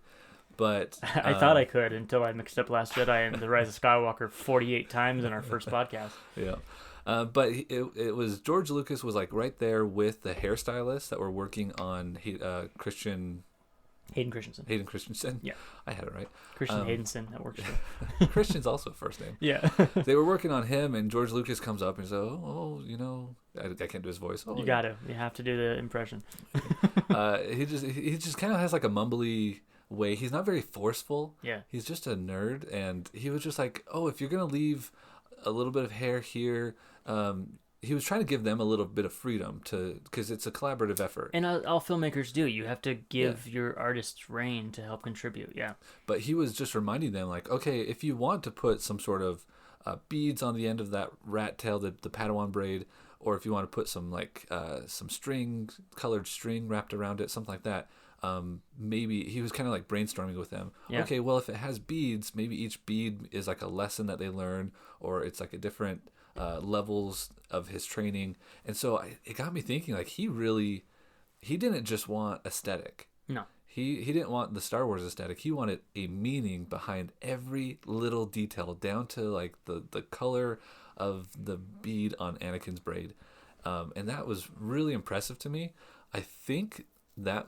But I thought I could until I mixed up Last Jedi and The Rise of Skywalker 48 times in our first podcast. Yeah. But it was George Lucas was like right there with the hairstylists that were working on Hayden Christensen. Hayden Christensen. Yeah. I had it right. Christian Haydenson, that works too. Christian's also a first name. Yeah. They were working on him, and George Lucas comes up and says, I can't do his voice. You got to. You have to do the impression. He just kind of has like a mumbly way. He's not very forceful. Yeah. He's just a nerd, and he was just like, if you're going to leave a little bit of hair here, he was trying to give them a little bit of freedom because it's a collaborative effort. And all filmmakers do. You have to give your artists reign to help contribute. Yeah. But he was just reminding them, like, okay, if you want to put some sort of beads on the end of that rat tail, the Padawan braid, or if you want to put some like some colored string wrapped around it, something like that. Maybe he was kind of like brainstorming with them. Yeah. Okay, well, if it has beads, maybe each bead is like a lesson that they learn, or it's like a different levels of his training. And so it got me thinking, like, he didn't just want aesthetic. No. He didn't want the Star Wars aesthetic. He wanted a meaning behind every little detail, down to like the color of the bead on Anakin's braid. And that was really impressive to me. I think that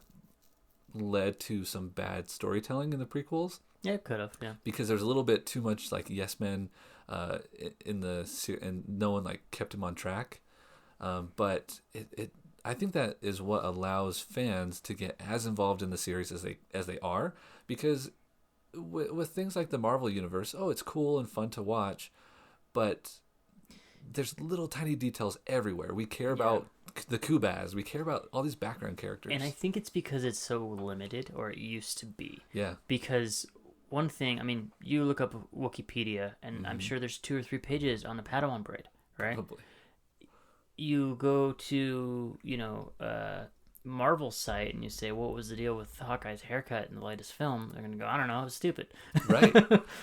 led to some bad storytelling in the prequels. Yeah, it could have, yeah. Because there's a little bit too much like yes men and no one like kept him on track. But I think that is what allows fans to get as involved in the series as they are, because with things like the Marvel universe, it's cool and fun to watch, but there's little tiny details everywhere. We care about the Kubaz. We care about all these background characters. And I think it's because it's so limited, or it used to be. Yeah. Because one thing, I mean, you look up Wikipedia, and I'm sure there's 2 or 3 pages on the Padawan braid, right? Probably. You go to, Marvel site and you say, what was the deal with Hawkeye's haircut in the latest film? They're going to go, I don't know, it was stupid. Right.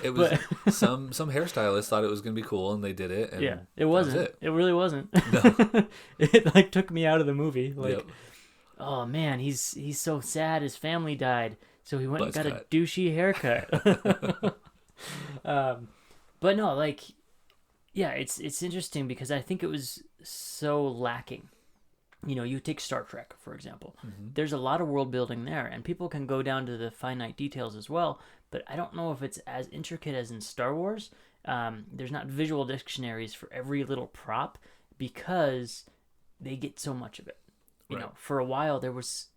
It was some hairstylists thought it was going to be cool and they did it. And it wasn't. That was it really wasn't. No. It like took me out of the movie. Like, yep. oh man, he's so sad. His family died, so he went Buzz and got cut. a douchey haircut. But no, like, yeah, it's interesting because I think it was so lacking. You know, you take Star Trek, for example. Mm-hmm. There's a lot of world building there, and people can go down to the finite details as well, but I don't know if it's as intricate as in Star Wars. There's not visual dictionaries for every little prop because they get so much of it. You know, for a while there was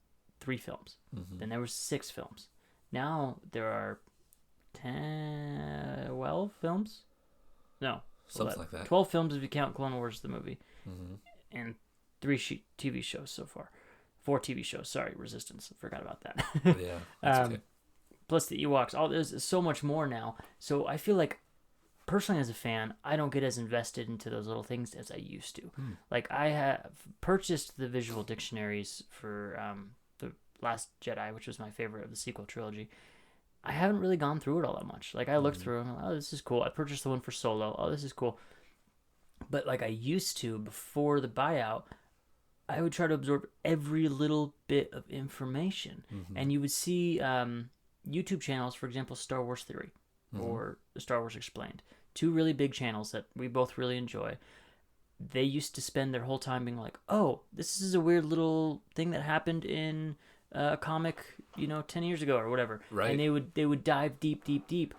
3 films. Mm-hmm. Then there was 6 films. Now there are 12 films? No. Something like that. 12 films if you count Clone Wars, the movie. Mm-hmm. And 3 TV shows so far. 4 TV shows. Sorry, Resistance. I forgot about that. Yeah, that's okay. Plus the Ewoks. There's so much more now. So I feel like, personally as a fan, I don't get as invested into those little things as I used to. Like, I have purchased the visual dictionaries for The Last Jedi, which was my favorite of the sequel trilogy. I haven't really gone through it all that much. Like, I looked through and I'm like, oh, this is cool. I purchased the one for Solo. Oh, this is cool. But like I used to before the buyout, I would try to absorb every little bit of information. And you would see YouTube channels, for example, Star Wars Theory or Star Wars Explained. 2 really big channels that we both really enjoy. They used to spend their whole time being like, oh, this is a weird little thing that happened in a comic, 10 years ago or whatever. Right. And they would dive deep.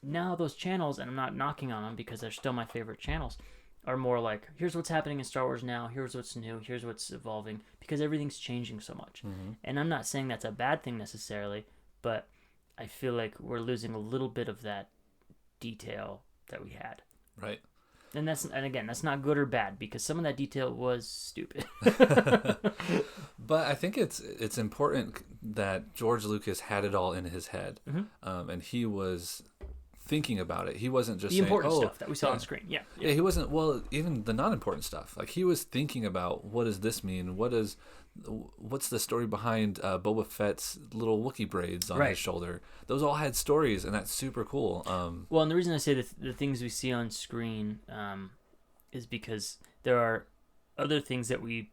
Now those channels, and I'm not knocking on them because they're still my favorite channels, are more like, here's what's happening in Star Wars now, here's what's new, here's what's evolving, because everything's changing so much. And I'm not saying that's a bad thing necessarily, but I feel like we're losing a little bit of that detail that we had. Right. And again, that's not good or bad, because some of that detail was stupid. But I think it's important that George Lucas had it all in his head, and he was thinking about it. He wasn't just the saying, important stuff that we saw on screen. Yeah, he wasn't. Well, even the non-important stuff. Like, he was thinking about, what does this mean? What's the story behind Boba Fett's little Wookiee braids on his shoulder? Those all had stories, and that's super cool. Well, and the reason I say the things we see on screen is because there are other things that we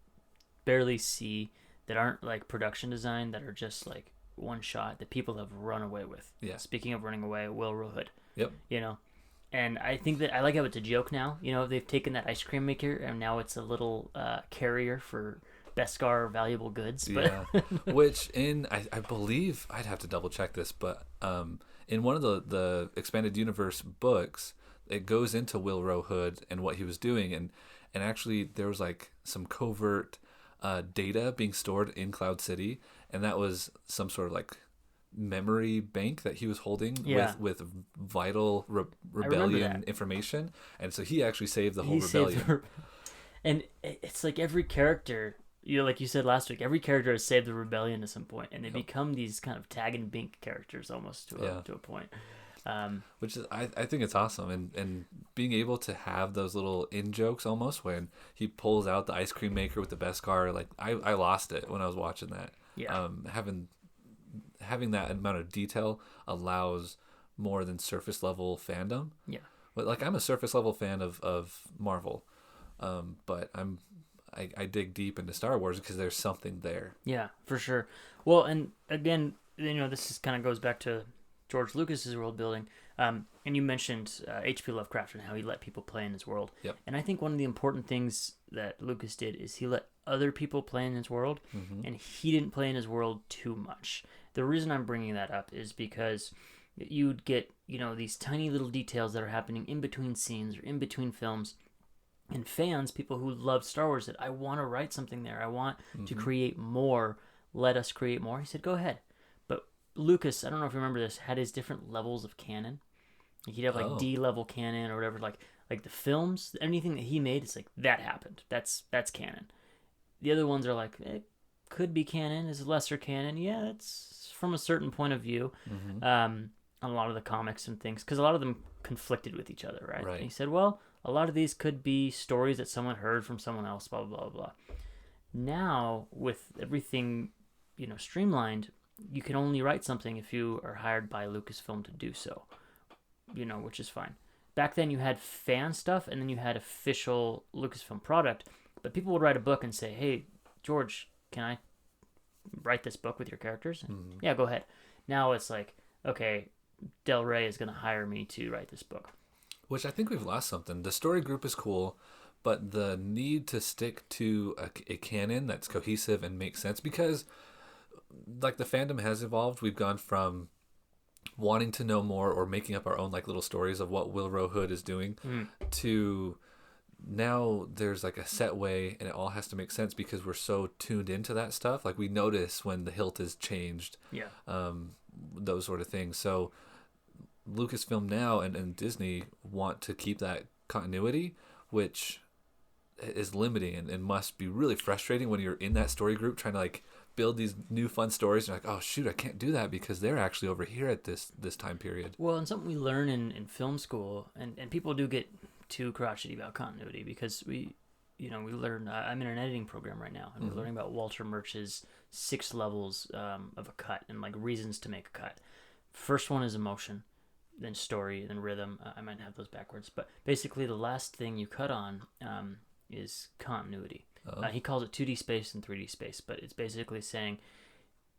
barely see that aren't like production design, that are just like one shot that people have run away with. Yeah. Speaking of running away, Will Hood. Yep. And I think that I like how it's a joke now. They've taken that ice cream maker and now it's a little carrier for Beskar valuable goods. But... Yeah. Which I believe, I'd have to double check this, but in one of the expanded universe books, it goes into Will Hood and what he was doing, and actually there was like some covert data being stored in Cloud City, and that was some sort of like memory bank that he was holding with vital rebellion information, and so he actually saved the whole rebellion. And it's like every character, like you said last week, every character has saved the rebellion at some point, and they become these kind of tag and bink characters almost to a point. Which is, I think it's awesome, and being able to have those little in jokes almost when he pulls out the ice cream maker with the Beskar, like I lost it when I was watching that. Yeah. Having that amount of detail allows more than surface level fandom. Yeah. But like, I'm a surface level fan of Marvel, but I dig deep into Star Wars because there's something there. Yeah, for sure. Well, and again, this is kind of goes back to George Lucas's world building. And you mentioned H.P. Lovecraft and how he let people play in his world. Yep. And I think one of the important things that Lucas did is he let other people play in his world, and he didn't play in his world too much. The reason I'm bringing that up is because you'd get, these tiny little details that are happening in between scenes or in between films. And fans, people who love Star Wars, said, I want to write something there. I want to create more. Let us create more. He said, go ahead. But Lucas, I don't know if you remember this, had his different levels of canon. Like, he'd have like D-level canon or whatever. Like the films, anything that he made, it's like, that happened. That's canon. The other ones are like, it could be canon, is lesser canon. Yeah, it's from a certain point of view. A lot of the comics and things, because a lot of them conflicted with each other, right? And he said, well, a lot of these could be stories that someone heard from someone else, blah, blah, blah, blah. Now, with everything, streamlined, you can only write something if you are hired by Lucasfilm to do so, which is fine. Back then, you had fan stuff, and then you had official Lucasfilm product, but people would write a book and say, hey, George, can I write this book with your characters? Yeah, go ahead. Now it's like, okay, Del Rey is going to hire me to write this book. Which I think we've lost something. The story group is cool, but the need to stick to a canon that's cohesive and makes sense, because like the fandom has evolved. We've gone from wanting to know more or making up our own like little stories of what Wilro Hood is doing to now there's like a set way and it all has to make sense because we're so tuned into that stuff. Like we notice when the hilt is changed, those sort of things. So Lucasfilm now and Disney want to keep that continuity, which is limiting and must be really frustrating when you're in that story group trying to like build these new fun stories. You're like, oh shoot, I can't do that because they're actually over here at this time period. Well, and something we learn in film school, and people do get too crotchety about continuity, because we learn, I'm in an editing program right now, and we're learning about Walter Murch's 6 levels of a cut and like reasons to make a cut. First one is emotion, then story, then rhythm. I might have those backwards, but basically the last thing you cut on is continuity. He calls it 2D space and 3D space, but it's basically saying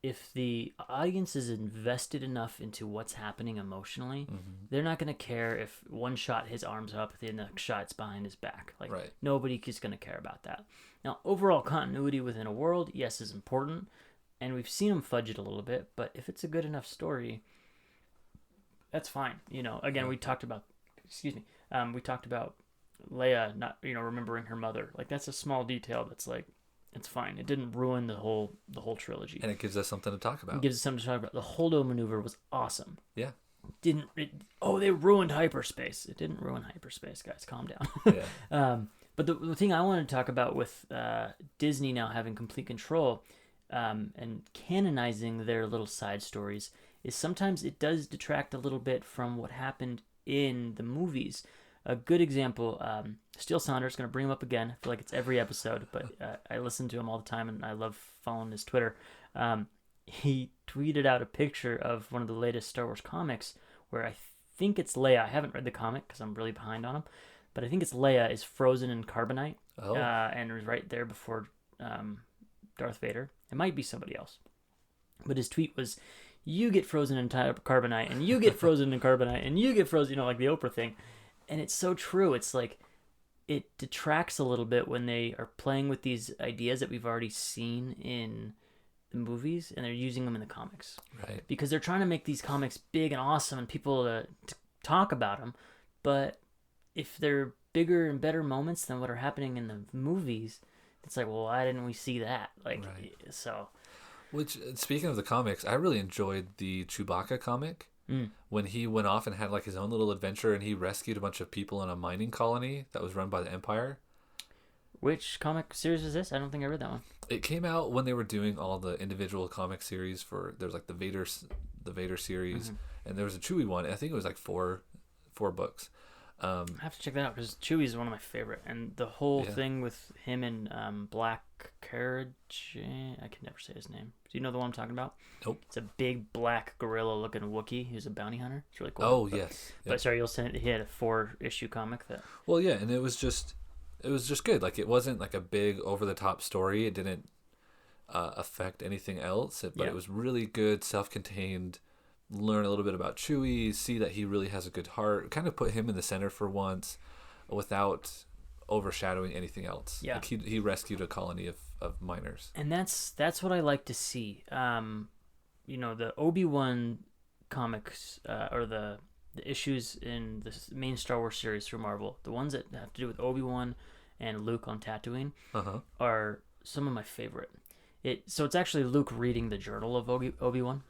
if the audience is invested enough into what's happening emotionally, they're not going to care if one shot his arm's up, the next shot it's behind his back. Like nobody is going to care about that. Now, overall continuity within a world, yes, is important, and we've seen them fudge it a little bit, but if it's a good enough story, that's fine. Again, we talked about, we talked about Leia not remembering her mother. Like that's a small detail that's like, it's fine. It didn't ruin the whole trilogy, and it gives us something to talk about. It gives us something to talk about. The Holdo maneuver was awesome. Yeah. They ruined hyperspace. It didn't ruin hyperspace, guys. Calm down. Yeah. But the thing I wanted to talk about with Disney now having complete control and canonizing their little side stories is sometimes it does detract a little bit from what happened in the movies. A good example, Steele Saunders, going to bring him up again. I feel like it's every episode, but I listen to him all the time, and I love following his Twitter. He tweeted out a picture of one of the latest Star Wars comics where I think it's Leia. I haven't read the comic because I'm really behind on him, but I think it's Leia is frozen in carbonite and is right there before Darth Vader. It might be somebody else. But his tweet was, you get frozen in carbonite, and you get frozen in carbonite, and you get frozen, like the Oprah thing. And it's so true. It's like it detracts a little bit when they are playing with these ideas that we've already seen in the movies and they're using them in the comics. Right. Because they're trying to make these comics big and awesome and people to talk about them. But if they're bigger and better moments than what are happening in the movies, it's like, well, why didn't we see that? So. Which, speaking of the comics, I really enjoyed the Chewbacca comic. When he went off and had like his own little adventure and he rescued a bunch of people in a mining colony that was run by the Empire. Which comic series is this? I don't think I read that one. It came out when they were doing all the individual comic series there's like the Vader series, and there was a Chewie one. I think it was like four books. I have to check that out because Chewie is one of my favorite, and the whole thing with him and Black Carriage, I can never say his name. Do you know the one I'm talking about? Nope. It's a big black gorilla-looking Wookiee who's a bounty hunter. It's really cool. Oh, yes. But sorry, you'll send it. He had a 4-issue comic that. Well, yeah, and it was just good. Like it wasn't like a big over-the-top story. It didn't affect anything else, but it was really good, self-contained. Learn a little bit about Chewie, see that he really has a good heart, kind of put him in the center for once without overshadowing anything else. Yeah. Like he rescued a colony of miners. And that's what I like to see. The Obi-Wan comics or the issues in the main Star Wars series through Marvel, the ones that have to do with Obi-Wan and Luke on Tatooine are some of my favorite. So it's actually Luke reading the journal of Obi-Wan.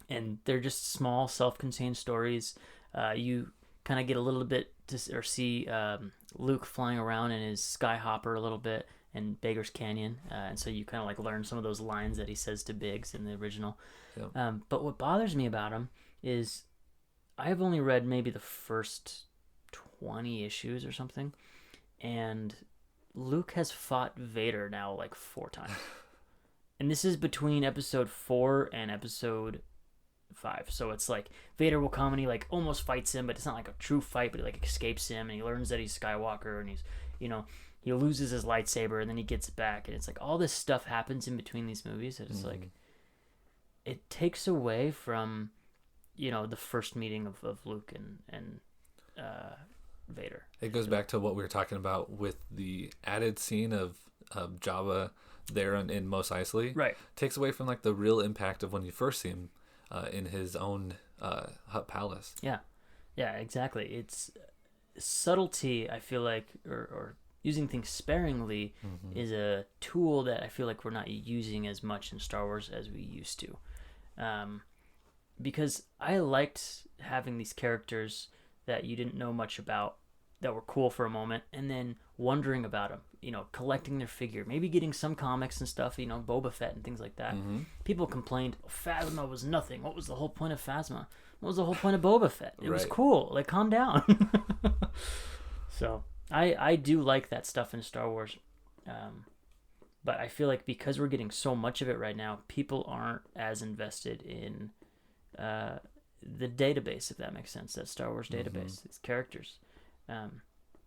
And they're just small, self-contained stories. You kind of get a little bit or see Luke flying around in his Skyhopper a little bit in Baker's Canyon, and so you kind of like learn some of those lines that he says to Biggs in the original. Yep. But what bothers me about him is I've only read maybe the first 20 issues or something, and Luke has fought Vader now like 4 times. And this is between episode 4 and episode 5. So it's like Vader will come and he like almost fights him, but it's not like a true fight, but he like escapes him and he learns that he's Skywalker and he's, he loses his lightsaber and then he gets it back, and it's like all this stuff happens in between these movies. It's like it takes away from, the first meeting of Luke and Vader. It goes back to what we were talking about with the added scene of Jabba there in Mos Eisley. Right. Takes away from like the real impact of when you first see him in his own Hutt Palace. Yeah, exactly. It's subtlety, I feel like, or using things sparingly is a tool that I feel like we're not using as much in Star Wars as we used to. Because I liked having these characters that you didn't know much about that were cool for a moment, and then wondering about them, collecting their figure, maybe getting some comics and stuff, Boba Fett and things like that. People complained, Phasma was nothing. What was the whole point of Phasma? What was the whole point of Boba Fett? It was cool. Like, calm down. So I do like that stuff in Star Wars. But I feel like because we're getting so much of it right now, people aren't as invested in the database, if that makes sense, that Star Wars database, its characters.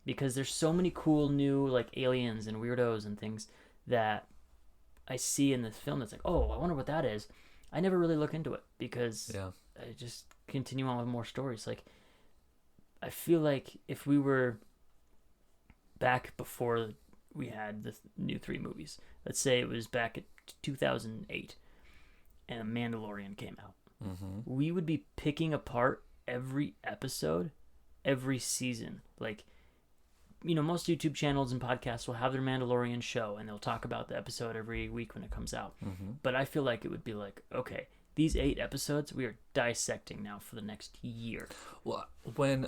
Because there's so many cool new like aliens and weirdos and things that I see in this film that's like, oh, I wonder what that is. I never really look into it because I just continue on with more stories. Like, I feel like if we were back before we had the new 3 movies, let's say it was back at 2008 and A Mandalorian came out, we would be picking apart every episode, every season. Like, most YouTube channels and podcasts will have their Mandalorian show and they'll talk about the episode every week when it comes out. But I feel like it would be like, okay, these 8 episodes we are dissecting now for the next year. Well, when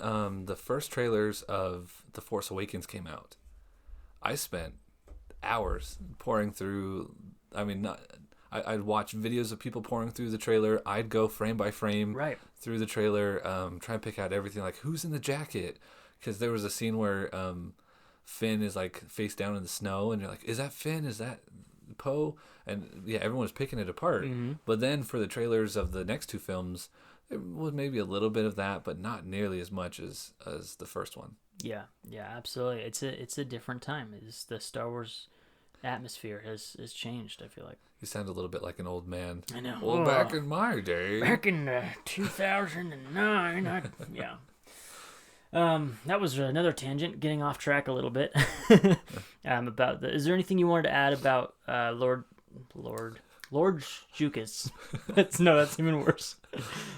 the first trailers of The Force Awakens came out, I spent hours pouring through. I'd watch videos of people pouring through the trailer. I'd go frame by frame through the trailer, try and pick out everything, like who's in the jacket. Because there was a scene where Finn is like face down in the snow, and you're like, is that Finn? Is that Poe? And yeah, everyone was picking it apart. But then for the trailers of the next 2 films, there was maybe a little bit of that, but not nearly as much as the first one. Yeah, absolutely. It's a different time. The Star Wars atmosphere has changed, I feel like. You sound a little bit like an old man. I know. Well, back in my day. Back in 2009, that was another tangent, getting off track a little bit. Is there anything you wanted to add about Lord Jukas? That's even worse.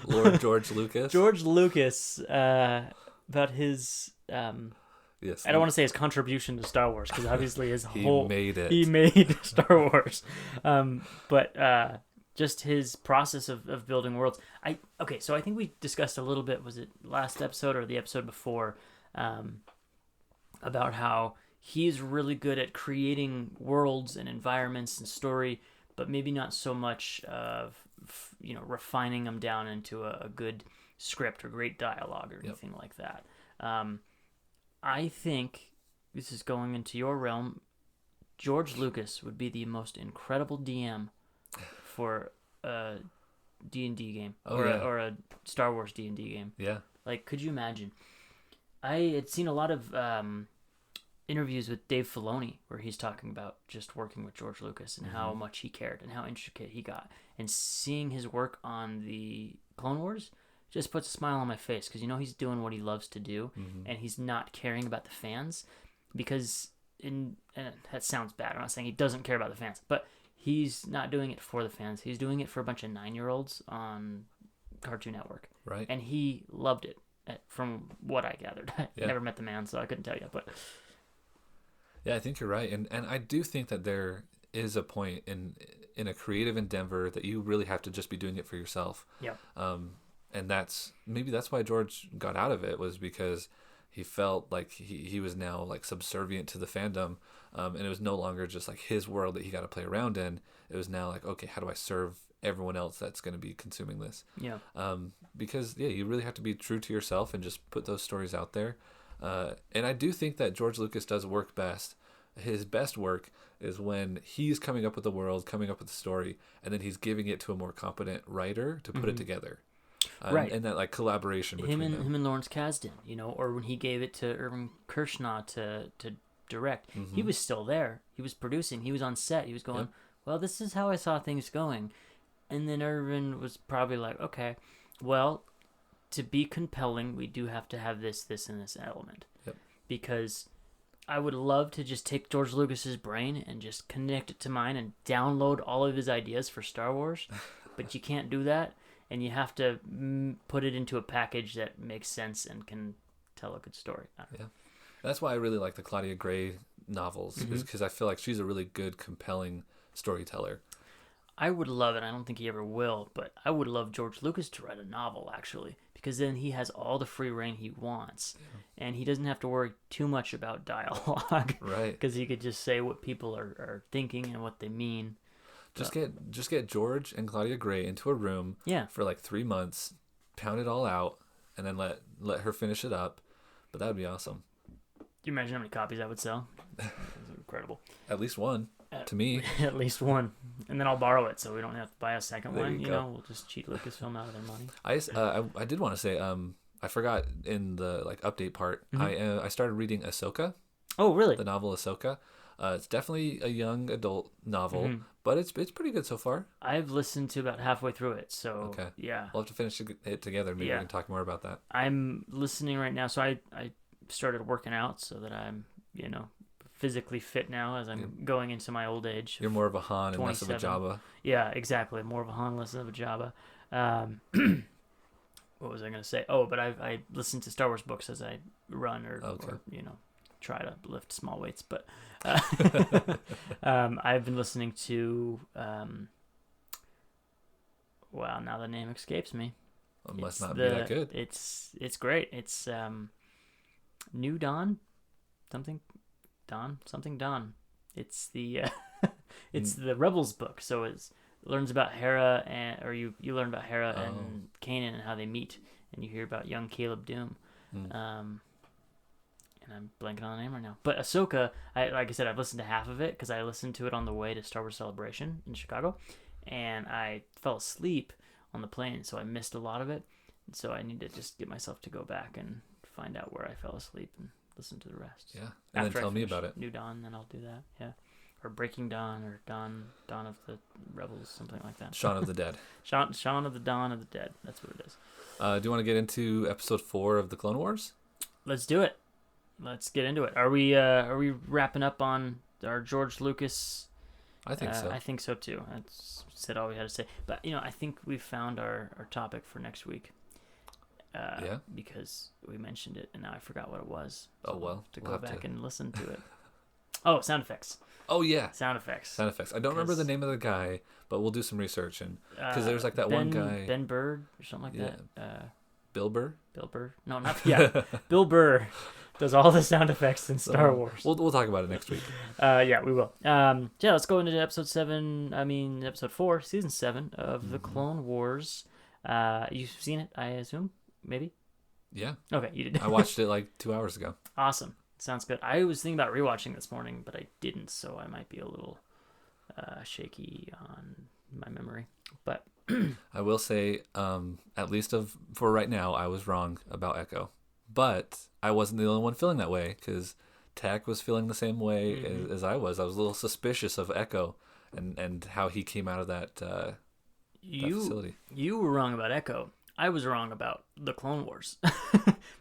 Lord George Lucas. George Lucas, about his yes. I don't want to say his contribution to Star Wars, because obviously he made Star Wars. But just his process of building worlds. So I think we discussed a little bit, was it last episode or the episode before, about how he's really good at creating worlds and environments and story, but maybe not so much of refining them down into a good script or great dialogue or anything like that. I think, this is going into your realm, George Lucas would be the most incredible DM for a D&D game or a Star Wars D&D game. Yeah. Like, could you imagine? I had seen a lot of interviews with Dave Filoni where he's talking about just working with George Lucas and how much he cared and how intricate he got. And seeing his work on the Clone Wars just puts a smile on my face, because he's doing what he loves to do, and he's not caring about the fans, because and that sounds bad. I'm not saying he doesn't care about the fans, but he's not doing it for the fans. He's doing it for a bunch of 9-year-olds on Cartoon Network. Right. And he loved it, from what I gathered. I never met the man, so I couldn't tell you. But yeah, I think you're right. And I do think that there is a point in a creative endeavor that you really have to just be doing it for yourself. Yeah. And that's why George got out of it, was because he felt like he was now like subservient to the fandom, and it was no longer just like his world that he got to play around in. It was now like, okay, how do I serve everyone else that's going to be consuming this? Yeah. Because you really have to be true to yourself and just put those stories out there. And I do think that George Lucas does work best. His best work is when he's coming up with the world, coming up with the story, and then he's giving it to a more competent writer to put it together. Right. And that like collaboration between them. Him and Lawrence Kasdan, or when he gave it to Irvin Kershnaw to direct. He was still there. He was producing. He was on set. He was going, well, this is how I saw things going. And then Irvin was probably like, okay, well, to be compelling, we do have to have this, and this element. Yep. Because I would love to just take George Lucas's brain and just connect it to mine and download all of his ideas for Star Wars. But you can't do that. And you have to put it into a package that makes sense and can tell a good story. Yeah. That's why I really like the Claudia Gray novels, is because I feel like she's a really good, compelling storyteller. I would love it. I don't think he ever will, but I would love George Lucas to write a novel, actually, because then he has all the free reign he wants, and he doesn't have to worry too much about dialogue. Right. Because he could just say what people are thinking and what they mean. Just get George and Claudia Gray into a room for like 3 months, pound it all out, and then let her finish it up. But that would be awesome. Do you imagine how many copies that would sell? It's incredible. At least one, to me. At least one. And then I'll borrow it so we don't have to buy a second one. You know, we'll just cheat Lucasfilm out of their money. I did want to say, I forgot in the like update part, I started reading Ahsoka. Oh, really? The novel Ahsoka. It's definitely a young adult novel, but it's pretty good so far. I've listened to about halfway through it, so yeah. We'll have to finish it together. Maybe we can talk more about that. I'm listening right now, so I started working out so that I'm, physically fit now as I'm going into my old age. You're more of a Han and less of a Jabba. Yeah, exactly. More of a Han, less of a Jabba. What was I going to say? Oh, but I listen to Star Wars books as I run or try to lift small weights, but I've been listening to now the name escapes me. It must not be that good. It's great. It's New Dawn, something Dawn. It's the it's the Rebels book, so it learns about Hera you learn about Hera and Kanan and how they meet, and you hear about young Caleb Doom. And I'm blanking on the name right now. But Ahsoka, like I said, I've listened to half of it because I listened to it on the way to Star Wars Celebration in Chicago, and I fell asleep on the plane, so I missed a lot of it. And so I need to just get myself to go back and find out where I fell asleep and listen to the rest. Yeah, and then tell me about it. New Dawn, then I'll do that. Yeah, or Breaking Dawn, or Dawn of the Rebels, something like that. Shaun of the Dead. Shaun of the Dawn of the Dead. That's what it is. Do you want to get into episode 4 of the Clone Wars? Let's do it. Let's get into it. Are we wrapping up on our George Lucas? I think so. I think so too. That's said all we had to say. But I think we found our topic for next week. Because we mentioned it and now I forgot what it was. So we'll go back and listen to it. Oh, sound effects. Oh yeah, sound effects. I don't remember the name of the guy, but we'll do some research and because there's like that one guy, Ben Bird or something like that. Bill Burr. No, not Bill Burr does all the sound effects in Star Wars. We'll talk about it next week. Yeah, we will. Let's go into episode 4, season 7 of the Clone Wars. You've seen it, I assume, maybe. Yeah. Okay, you did. I watched it like 2 hours ago. Awesome. Sounds good. I was thinking about rewatching this morning, but I didn't, so I might be a little shaky on my memory. But I will say, at least for right now, I was wrong about Echo. But I wasn't the only one feeling that way, because Tech was feeling the same way as I was. I was a little suspicious of Echo and how he came out of that facility. You were wrong about Echo. I was wrong about the Clone Wars.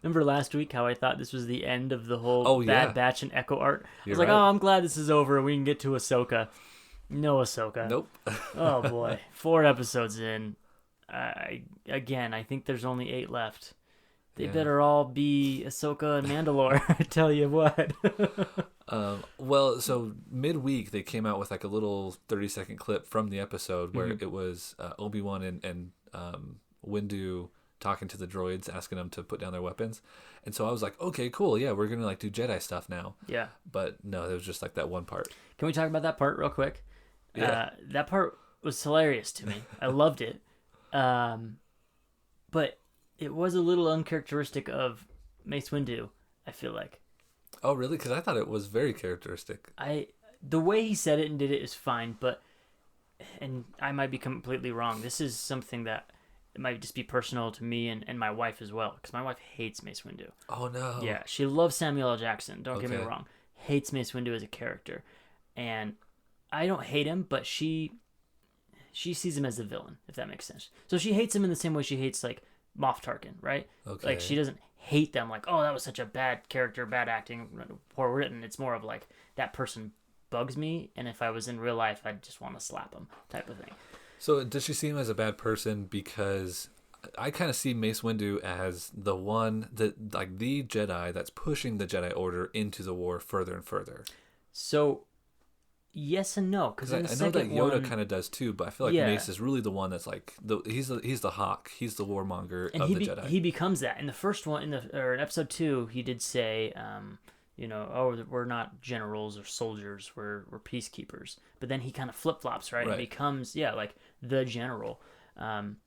Remember last week how I thought this was the end of the whole Bad Batch and Echo arc? I was like, I'm glad this is over and we can get to Ahsoka. No Ahsoka. Nope. Oh boy. 4 episodes in. I think there's only 8 left. They better all be Ahsoka and Mandalore. I tell you what. Well, so midweek they came out with like a little 30-second clip from the episode where it was Obi-Wan and Windu talking to the droids, asking them to put down their weapons. And so I was like, okay, cool. Yeah, we're going to like do Jedi stuff now. Yeah. But no, it was just like that one part. Can we talk about that part real quick? Yeah. That part was hilarious to me. I loved it. But it was a little uncharacteristic of Mace Windu, I feel like. Oh, really? Because I thought it was very characteristic. The way he said it and did it is fine, and I might be completely wrong. This is something that it might just be personal to me and my wife as well, because my wife hates Mace Windu. Oh, no. Yeah, she loves Samuel L. Jackson, don't get me wrong. hates Mace Windu as a character, and I don't hate him, but she sees him as a villain, if that makes sense. So she hates him in the same way she hates like Moff Tarkin, right? Okay. Like she doesn't hate them like, oh, that was such a bad character, bad acting, poor written. It's more of like that person bugs me, and if I was in real life, I'd just want to slap him, type of thing. So does she see him as a bad person because I kind of see Mace Windu as the one that, like, the Jedi that's pushing the Jedi Order into the war further and further? So yes and no, because I know that Yoda kind of does too, but I feel like Mace is really the one that's like he's the hawk, he's the warmonger of the Jedi. He becomes that in the first one, in episode 2. He did say, oh, we're not generals or soldiers, we're peacekeepers. But then he kind of flip flops, right? And becomes like the general. And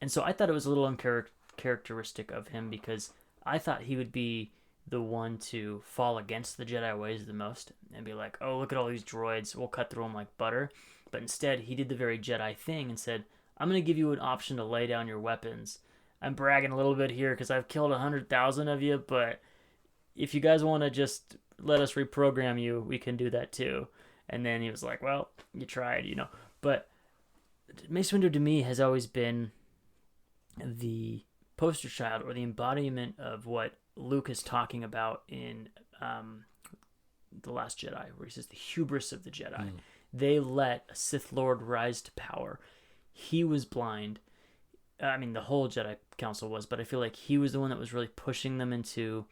so I thought it was a little uncharacteristic of him, because I thought he would be the one to fall against the Jedi ways the most and be like, oh, look at all these droids, we'll cut through them like butter. But instead, he did the very Jedi thing and said, I'm going to give you an option to lay down your weapons. I'm bragging a little bit here because I've killed 100,000 of you, but if you guys want to just let us reprogram you, we can do that too. And then he was like, well, you tried, But Mace Windu to me has always been the poster child or the embodiment of what Luke is talking about in The Last Jedi, where he says the hubris of the Jedi. They let a Sith Lord rise to power. He was blind. I mean, the whole Jedi Council was, but I feel like he was the one that was really pushing them into,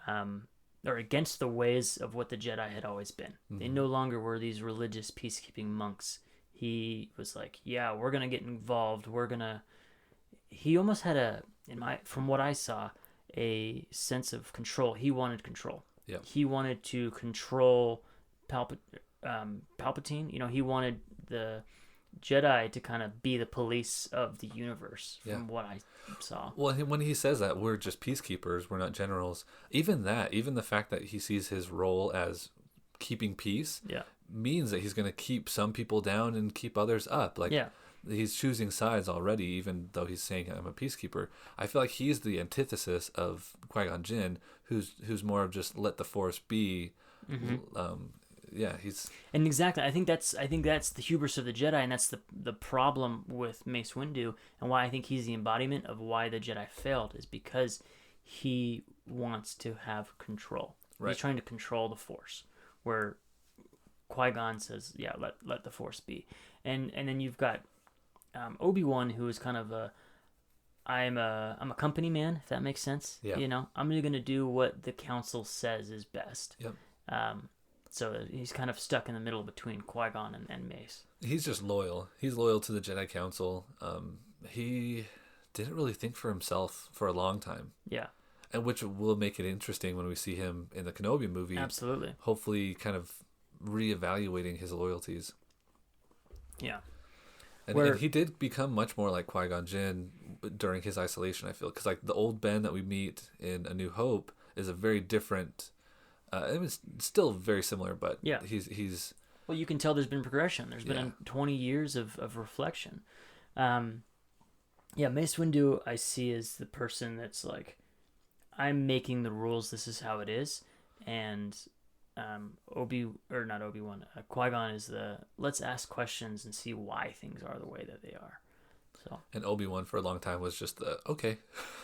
or against the ways of what the Jedi had always been. They no longer were these religious peacekeeping monks. He was like, yeah, we're going to get involved. He almost had from what I saw, a sense of control. He wanted control. Yeah. He wanted to control Palpatine. He wanted the Jedi to kind of be the police of the universe, from what I saw. Well, when he says that, we're just peacekeepers, we're not generals. Even the fact that he sees his role as keeping peace means that he's going to keep some people down and keep others up. He's choosing sides already, even though he's saying I'm a peacekeeper. I feel like he's the antithesis of Qui-Gon Jinn, who's more of just let the Force be. He's and exactly. I think that's the hubris of the Jedi, and that's the problem with Mace Windu, and why I think he's the embodiment of why the Jedi failed, is because he wants to have control. Right. He's trying to control the Force, where Qui-Gon says, "Yeah, let the Force be," and then you've got Obi-Wan, who is kind of I'm a company man, if that makes sense. Yeah. I'm going to do what the council says is best. Yep. So he's kind of stuck in the middle between Qui-Gon and Mace. He's just loyal. He's loyal to the Jedi Council. He didn't really think for himself for a long time. Yeah. And which will make it interesting when we see him in the Kenobi movie. Absolutely. Hopefully kind of reevaluating his loyalties. Yeah. And he did become much more like Qui-Gon Jinn during his isolation, I feel. Because like the old Ben that we meet in A New Hope is a very different... it's still very similar, but he's... Well, you can tell there's been progression. There's been 20 years of reflection. Mace Windu I see as the person that's like, I'm making the rules, this is how it is. And... Qui-Gon is let's ask questions and see why things are the way that they are. So. And Obi-Wan for a long time was just okay.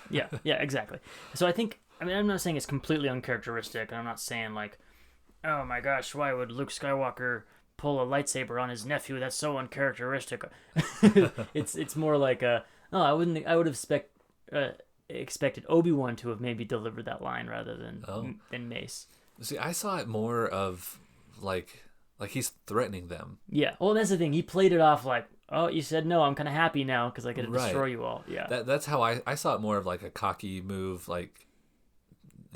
yeah, exactly. So I'm not saying it's completely uncharacteristic, and I'm not saying like, oh my gosh, why would Luke Skywalker pull a lightsaber on his nephew? That's so uncharacteristic. It's more like I would have expected Obi-Wan to have maybe delivered that line rather than Mace. See, I saw it more of like he's threatening them. Yeah. Well, that's the thing. He played it off like, oh, you said no, I'm kind of happy now because I get to destroy you all. Yeah. That's how I saw it, more of like a cocky move, like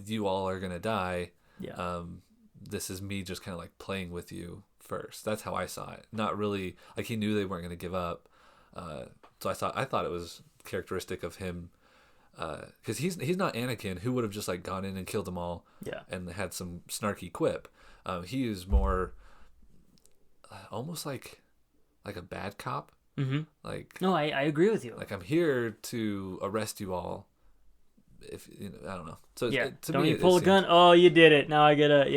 you all are going to die. Yeah. This is me just kind of like playing with you first. That's how I saw it. Not really like he knew they weren't going to give up. So I thought it was characteristic of him. Because he's not Anakin, who would have just like gone in and killed them all, and had some snarky quip. He is more almost like a bad cop. Mm-hmm. Like no, I agree with you. Like I'm here to arrest you all, if I don't know. So yeah, to don't me, you pull a gun? Oh, you did it. Now I gotta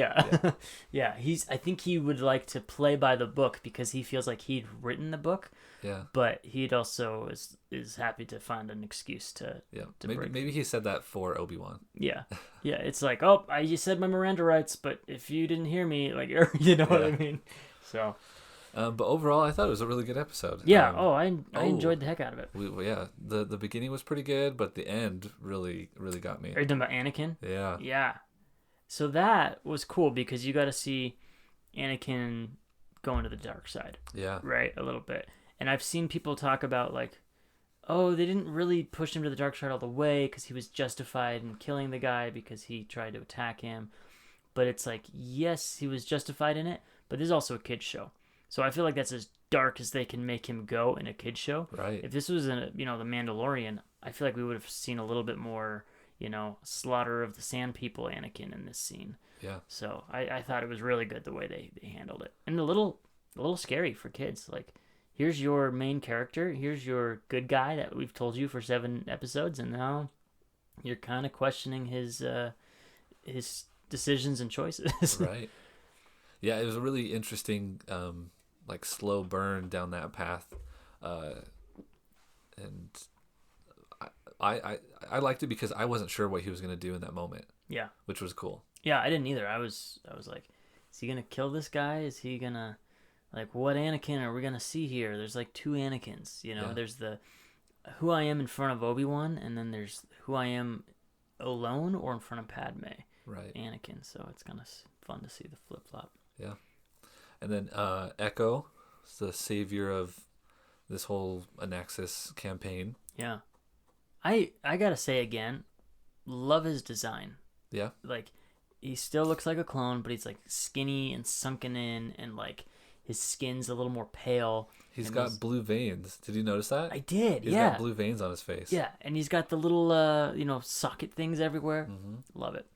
yeah. I think he would like to play by the book because he feels like he'd written the book. Yeah. But he'd also is happy to find an excuse to maybe he said that for Obi-Wan. Yeah. It's like, oh, you said my Miranda rights, but if you didn't hear me, like, you know what I mean. So. But overall, I thought it was a really good episode. Yeah. I enjoyed the heck out of it. The beginning was pretty good, but the end really got me. Are you talking about Anakin? Yeah. Yeah. So that was cool because you got to see Anakin go into the dark side. Yeah. Right, a little bit. And I've seen people talk about like, oh, they didn't really push him to the dark side all the way because he was justified in killing the guy because he tried to attack him. But it's like, yes, he was justified in it, but this is also a kid's show. So I feel like that's as dark as they can make him go in a kid's show. Right. If this was the Mandalorian, I feel like we would have seen a little bit more, slaughter of the Sand People Anakin in this scene. Yeah. So I thought it was really good the way they handled it. And a little scary for kids. Like, here's your main character. Here's your good guy that we've told you for 7 episodes, and now you're kind of questioning his decisions and choices. Right. Yeah, it was a really interesting, slow burn down that path, and I liked it because I wasn't sure what he was going to do in that moment. Yeah, which was cool. Yeah, I didn't either. I was like, is he going to kill this guy? Is he gonna? Like, what Anakin are we going to see here? There's like 2 Anakins, There's the who I am in front of Obi-Wan, and then there's who I am alone or in front of Padme. Right. Anakin. So it's kind of fun to see the flip-flop. Yeah. And then Echo is the savior of this whole Anaxis campaign. Yeah. I got to say again, love his design. Yeah. Like, he still looks like a clone, but he's like skinny and sunken in, and like his skin's a little more pale. He's got blue veins. Did you notice that? I did, He's got blue veins on his face. Yeah, and he's got the little, socket things everywhere. Mm-hmm. Love it.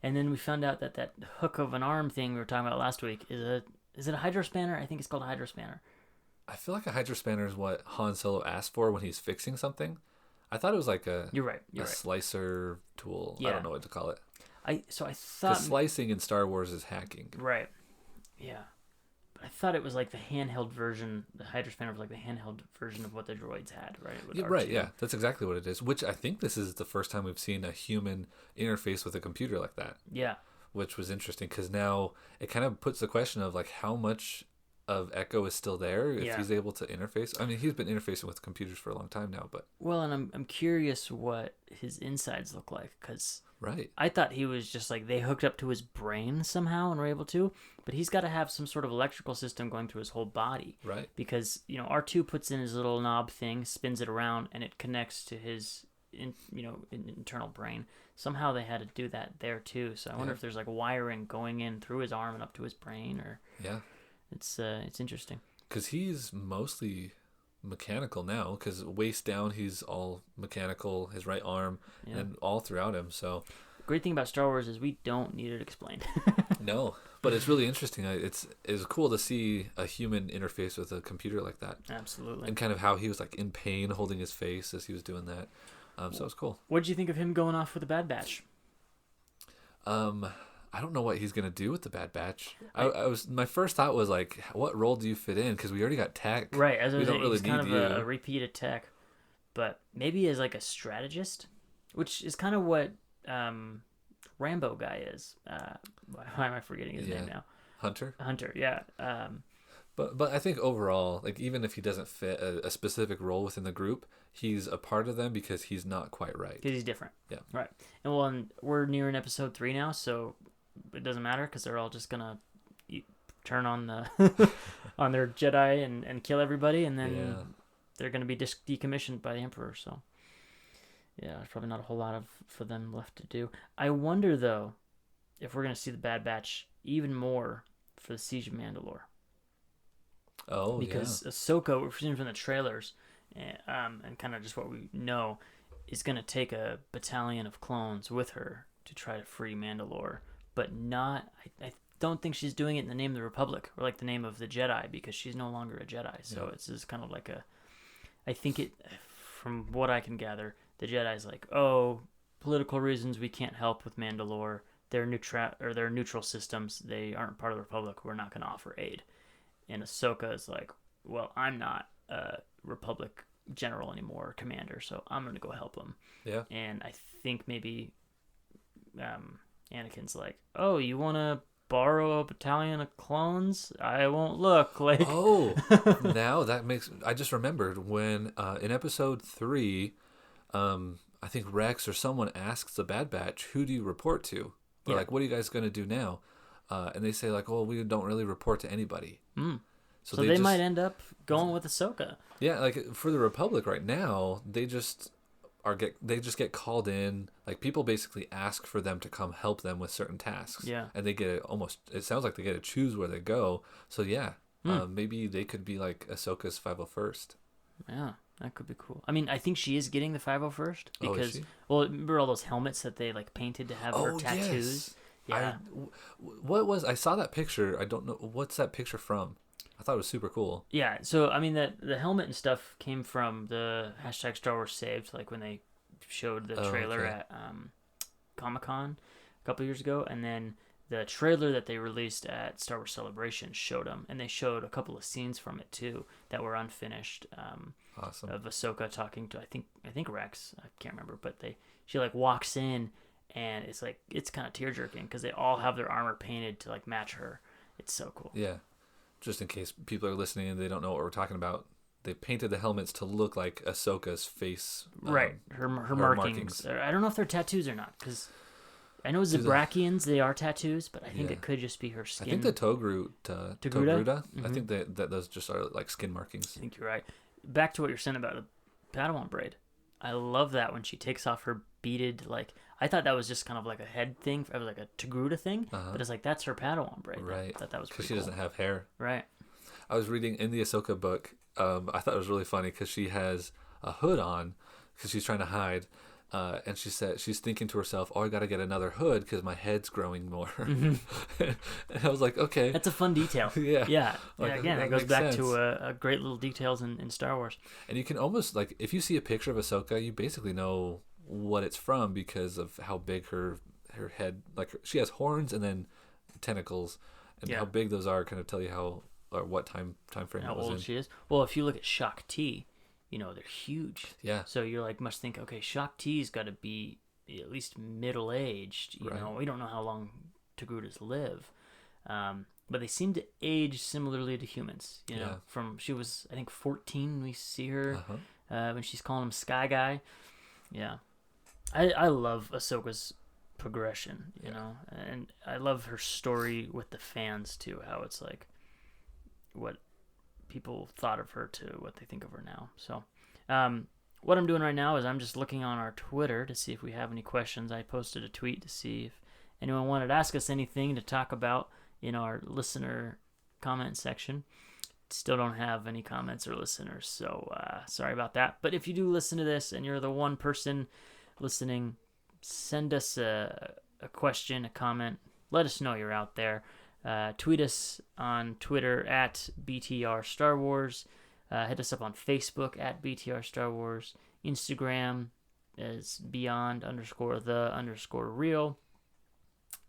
And then we found out that hook of an arm thing we were talking about last week is it a hydrospanner? I think it's called a hydrospanner. I feel like a hydrospanner is what Han Solo asked for when he's fixing something. I thought it was like a slicer tool. Yeah. I don't know what to call it. I thought because slicing in Star Wars is hacking. Right. Yeah. I thought it was like the handheld version. The hydrospanner was like the handheld version of what the droids had, right? Yeah, right, yeah. That's exactly what it is. Which I think this is the first time we've seen a human interface with a computer like that. Yeah. Which was interesting because now it kind of puts the question of like how much of Echo is still there if he's able to interface. I mean, he's been interfacing with computers for a long time now, but and I'm curious what his insides look like because I thought he was just like they hooked up to his brain somehow and were able to, but he's got to have some sort of electrical system going through his whole body, right? Because R2 puts in his little knob thing, spins it around, and it connects to his internal brain. Somehow they had to do that there too. So I wonder if there's like wiring going in through his arm and up to his brain, or it's interesting because he's mostly mechanical now because waist down he's all mechanical, his right arm and all throughout him. So great thing about Star Wars is we don't need it explained. No, but it's really interesting. It's cool to see a human interface with a computer like that. Absolutely. And kind of how he was like in pain holding his face as he was doing that. So it was cool. What did you think of him going off with the Bad Batch? I don't know what he's gonna do with the Bad Batch. My first thought was like, what role do you fit in? Because we already got Tech. Right, as we don't really need kind of a repeat of Tech, but maybe as like a strategist, which is kind of what Rambo guy is. Why am I forgetting his name now? Hunter, yeah. But I think overall, like even if he doesn't fit a specific role within the group, he's a part of them because he's not quite right. Because he's different. Yeah. Right. And we're nearing episode 3 now, so it doesn't matter because they're all just gonna turn on the on their Jedi and kill everybody, and then they're gonna be decommissioned by the Emperor. So yeah, there's probably not a whole lot for them left to do. I wonder though if we're gonna see the Bad Batch even more for the Siege of Mandalore. Oh, because Ahsoka, we've seen from the trailers, and kind of just what we know, is going to take a battalion of clones with her to try to free Mandalore, but not. I don't think she's doing it in the name of the Republic or like the name of the Jedi because she's no longer a Jedi. So it's just kind of like I think from what I can gather, the Jedi's like, oh, political reasons, we can't help with Mandalore. They're neutral systems. They aren't part of the Republic. We're not going to offer aid. And Ahsoka is like, well, I'm not a Republic general anymore, or commander, so I'm going to go help them. Yeah. And I think maybe Anakin's like, oh, you want to borrow a battalion of clones? I won't look. Like, oh, now that makes. I just remembered when in episode 3, I think Rex or someone asks the Bad Batch, "Who do you report to?" They're like, "What are you guys gonna do now?" And they say like, "Oh, we don't really report to anybody." So they might end up going with Ahsoka. Yeah, like for the Republic right now, they just get called in. Like people basically ask for them to come help them with certain tasks. Yeah, and they get it sounds like they get to choose where they go. So yeah, maybe they could be like Ahsoka's 501st. Yeah, that could be cool. I mean, I think she is getting the 501st because, is she? well, remember all those helmets that they like painted to have her tattoos? Yes. Yeah. I saw that picture. I don't know. What's that picture from? I thought it was super cool. Yeah, so, I mean, the helmet and stuff came from the hashtag Star Wars Saved, like when they showed the trailer at Comic-Con a couple years ago, and then the trailer that they released at Star Wars Celebration showed them, and they showed a couple of scenes from it too that were unfinished. Awesome. Of Ahsoka talking to I think Rex, I can't remember, but she like walks in, and it's like it's kind of tear jerking because they all have their armor painted to like match her. It's so cool. Yeah, just in case people are listening and they don't know what we're talking about, they painted the helmets to look like Ahsoka's face. Right, her markings. I don't know if they're tattoos or not because I know Zabrakians, they are tattoos, but I think it could just be her skin. I think the Togruta, Mm-hmm. I think that those just are like skin markings. I think you're right. Back to what you're saying about a Padawan braid. I love that when she takes off her beaded, like, I thought that was just kind of like a head thing, like a Togruta thing, but it's like, that's her Padawan braid. Right. I thought that was pretty cool. Because she doesn't have hair. Right. I was reading in the Ahsoka book, I thought it was really funny because she has a hood on because she's trying to hide. And she said she's thinking to herself, "Oh, I got to get another hood because my head's growing more." And I was like, "Okay, that's a fun detail." Yeah. Like, again, it goes back to a great little details in Star Wars. And you can almost like if you see a picture of Ahsoka, you basically know what it's from because of how big her head. Like she has horns and then tentacles, and how big those are kind of tell you how or what time frame how it was old in. she is. Well, if you look at Shak Ti, you know, they're huge. Yeah. So you're like, must think, okay, Shak Ti's got to be at least middle-aged. You know, we don't know how long Togrutas live. But they seem to age similarly to humans. You know, she was, I think, 14 when we see her, when she's calling him Sky Guy. Yeah. I love Ahsoka's progression, you know, and I love her story with the fans, too, how it's like what people thought of her to what they think of her now. So what I'm doing right now is I'm just looking on our Twitter to see if we have any questions. I posted a tweet to see if anyone wanted to ask us anything to talk about in our listener comment section. Still don't have any comments or listeners, so sorry about that. But if you do listen to this and you're the one person listening, send us a question, a comment. Let us know you're out there. Tweet us on Twitter at BTR Star Wars. Hit us up on Facebook at BTR Star Wars. Instagram is beyond_the_real.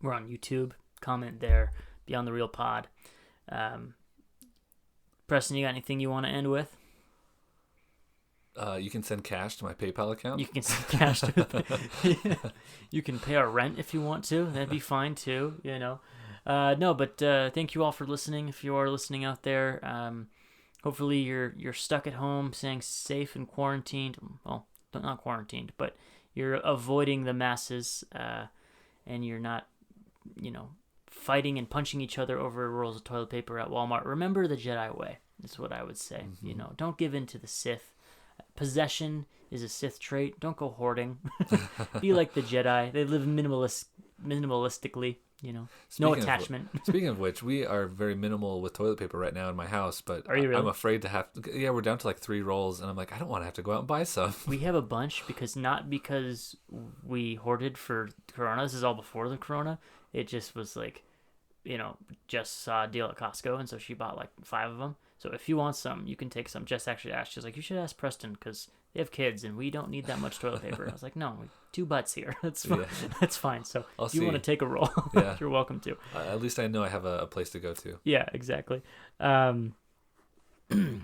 We're on YouTube. Comment there. Beyond the Real Pod. Preston, you got anything you want to end with? You can send cash to my PayPal account. You can send cash to You can pay our rent if you want to. That'd be fine too, you know. No, but thank you all for listening. If you are listening out there, hopefully you're stuck at home, staying safe and quarantined. Well, not quarantined, but you're avoiding the masses, and you're not, you know, fighting and punching each other over rolls of toilet paper at Walmart. Remember the Jedi way. Is what I would say. Mm-hmm. You know, don't give in to the Sith. Possession is a Sith trait. Don't go hoarding. Be like the Jedi. They live minimalistically. You know, no attachment. Speaking of which, we are very minimal with toilet paper right now in my house, but are you really? I'm afraid to have. Yeah, we're down to like 3 rolls, and I'm like, I don't want to have to go out and buy some. We have a bunch because we hoarded for Corona. This is all before the Corona. It just was like, you know, just saw a deal at Costco, and so she bought like 5 of them. So if you want some, you can take some. Jess actually asked, she's like, you should ask Preston because they have kids and we don't need that much toilet paper. I was like, no, 2 butts here. That's fine. Yeah. That's fine. So if you want to take a roll, you're welcome to. At least I know I have a place to go to. Yeah, exactly. What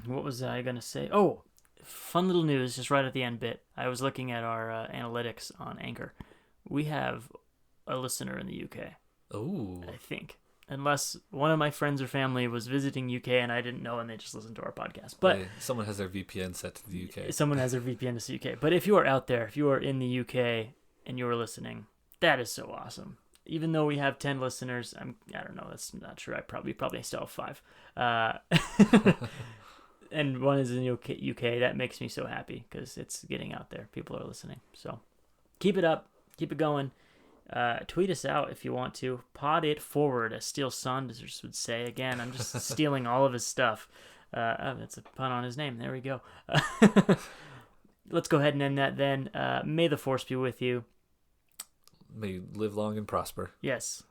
was I going to say? Oh, fun little news just right at the end bit. I was looking at our analytics on Anchor. We have a listener in the UK. Oh. I think. Unless one of my friends or family was visiting UK and I didn't know and they just listened to our podcast. But someone has their VPN set to the UK. Someone has their VPN to the UK. But if you are out there, if you are in the UK and you are listening, that is so awesome. Even though we have 10 listeners, I don't know, that's not true. I probably still have 5. And one is in the UK. That makes me so happy because it's getting out there. People are listening. So keep it up. Keep it going. Tweet us out if you want to. Pod it forward, as Steel Saunders would say. Again, I'm just stealing all of his stuff. That's a pun on his name. There we go. Let's go ahead and end that then. May the Force be with you. May you live long and prosper. Yes.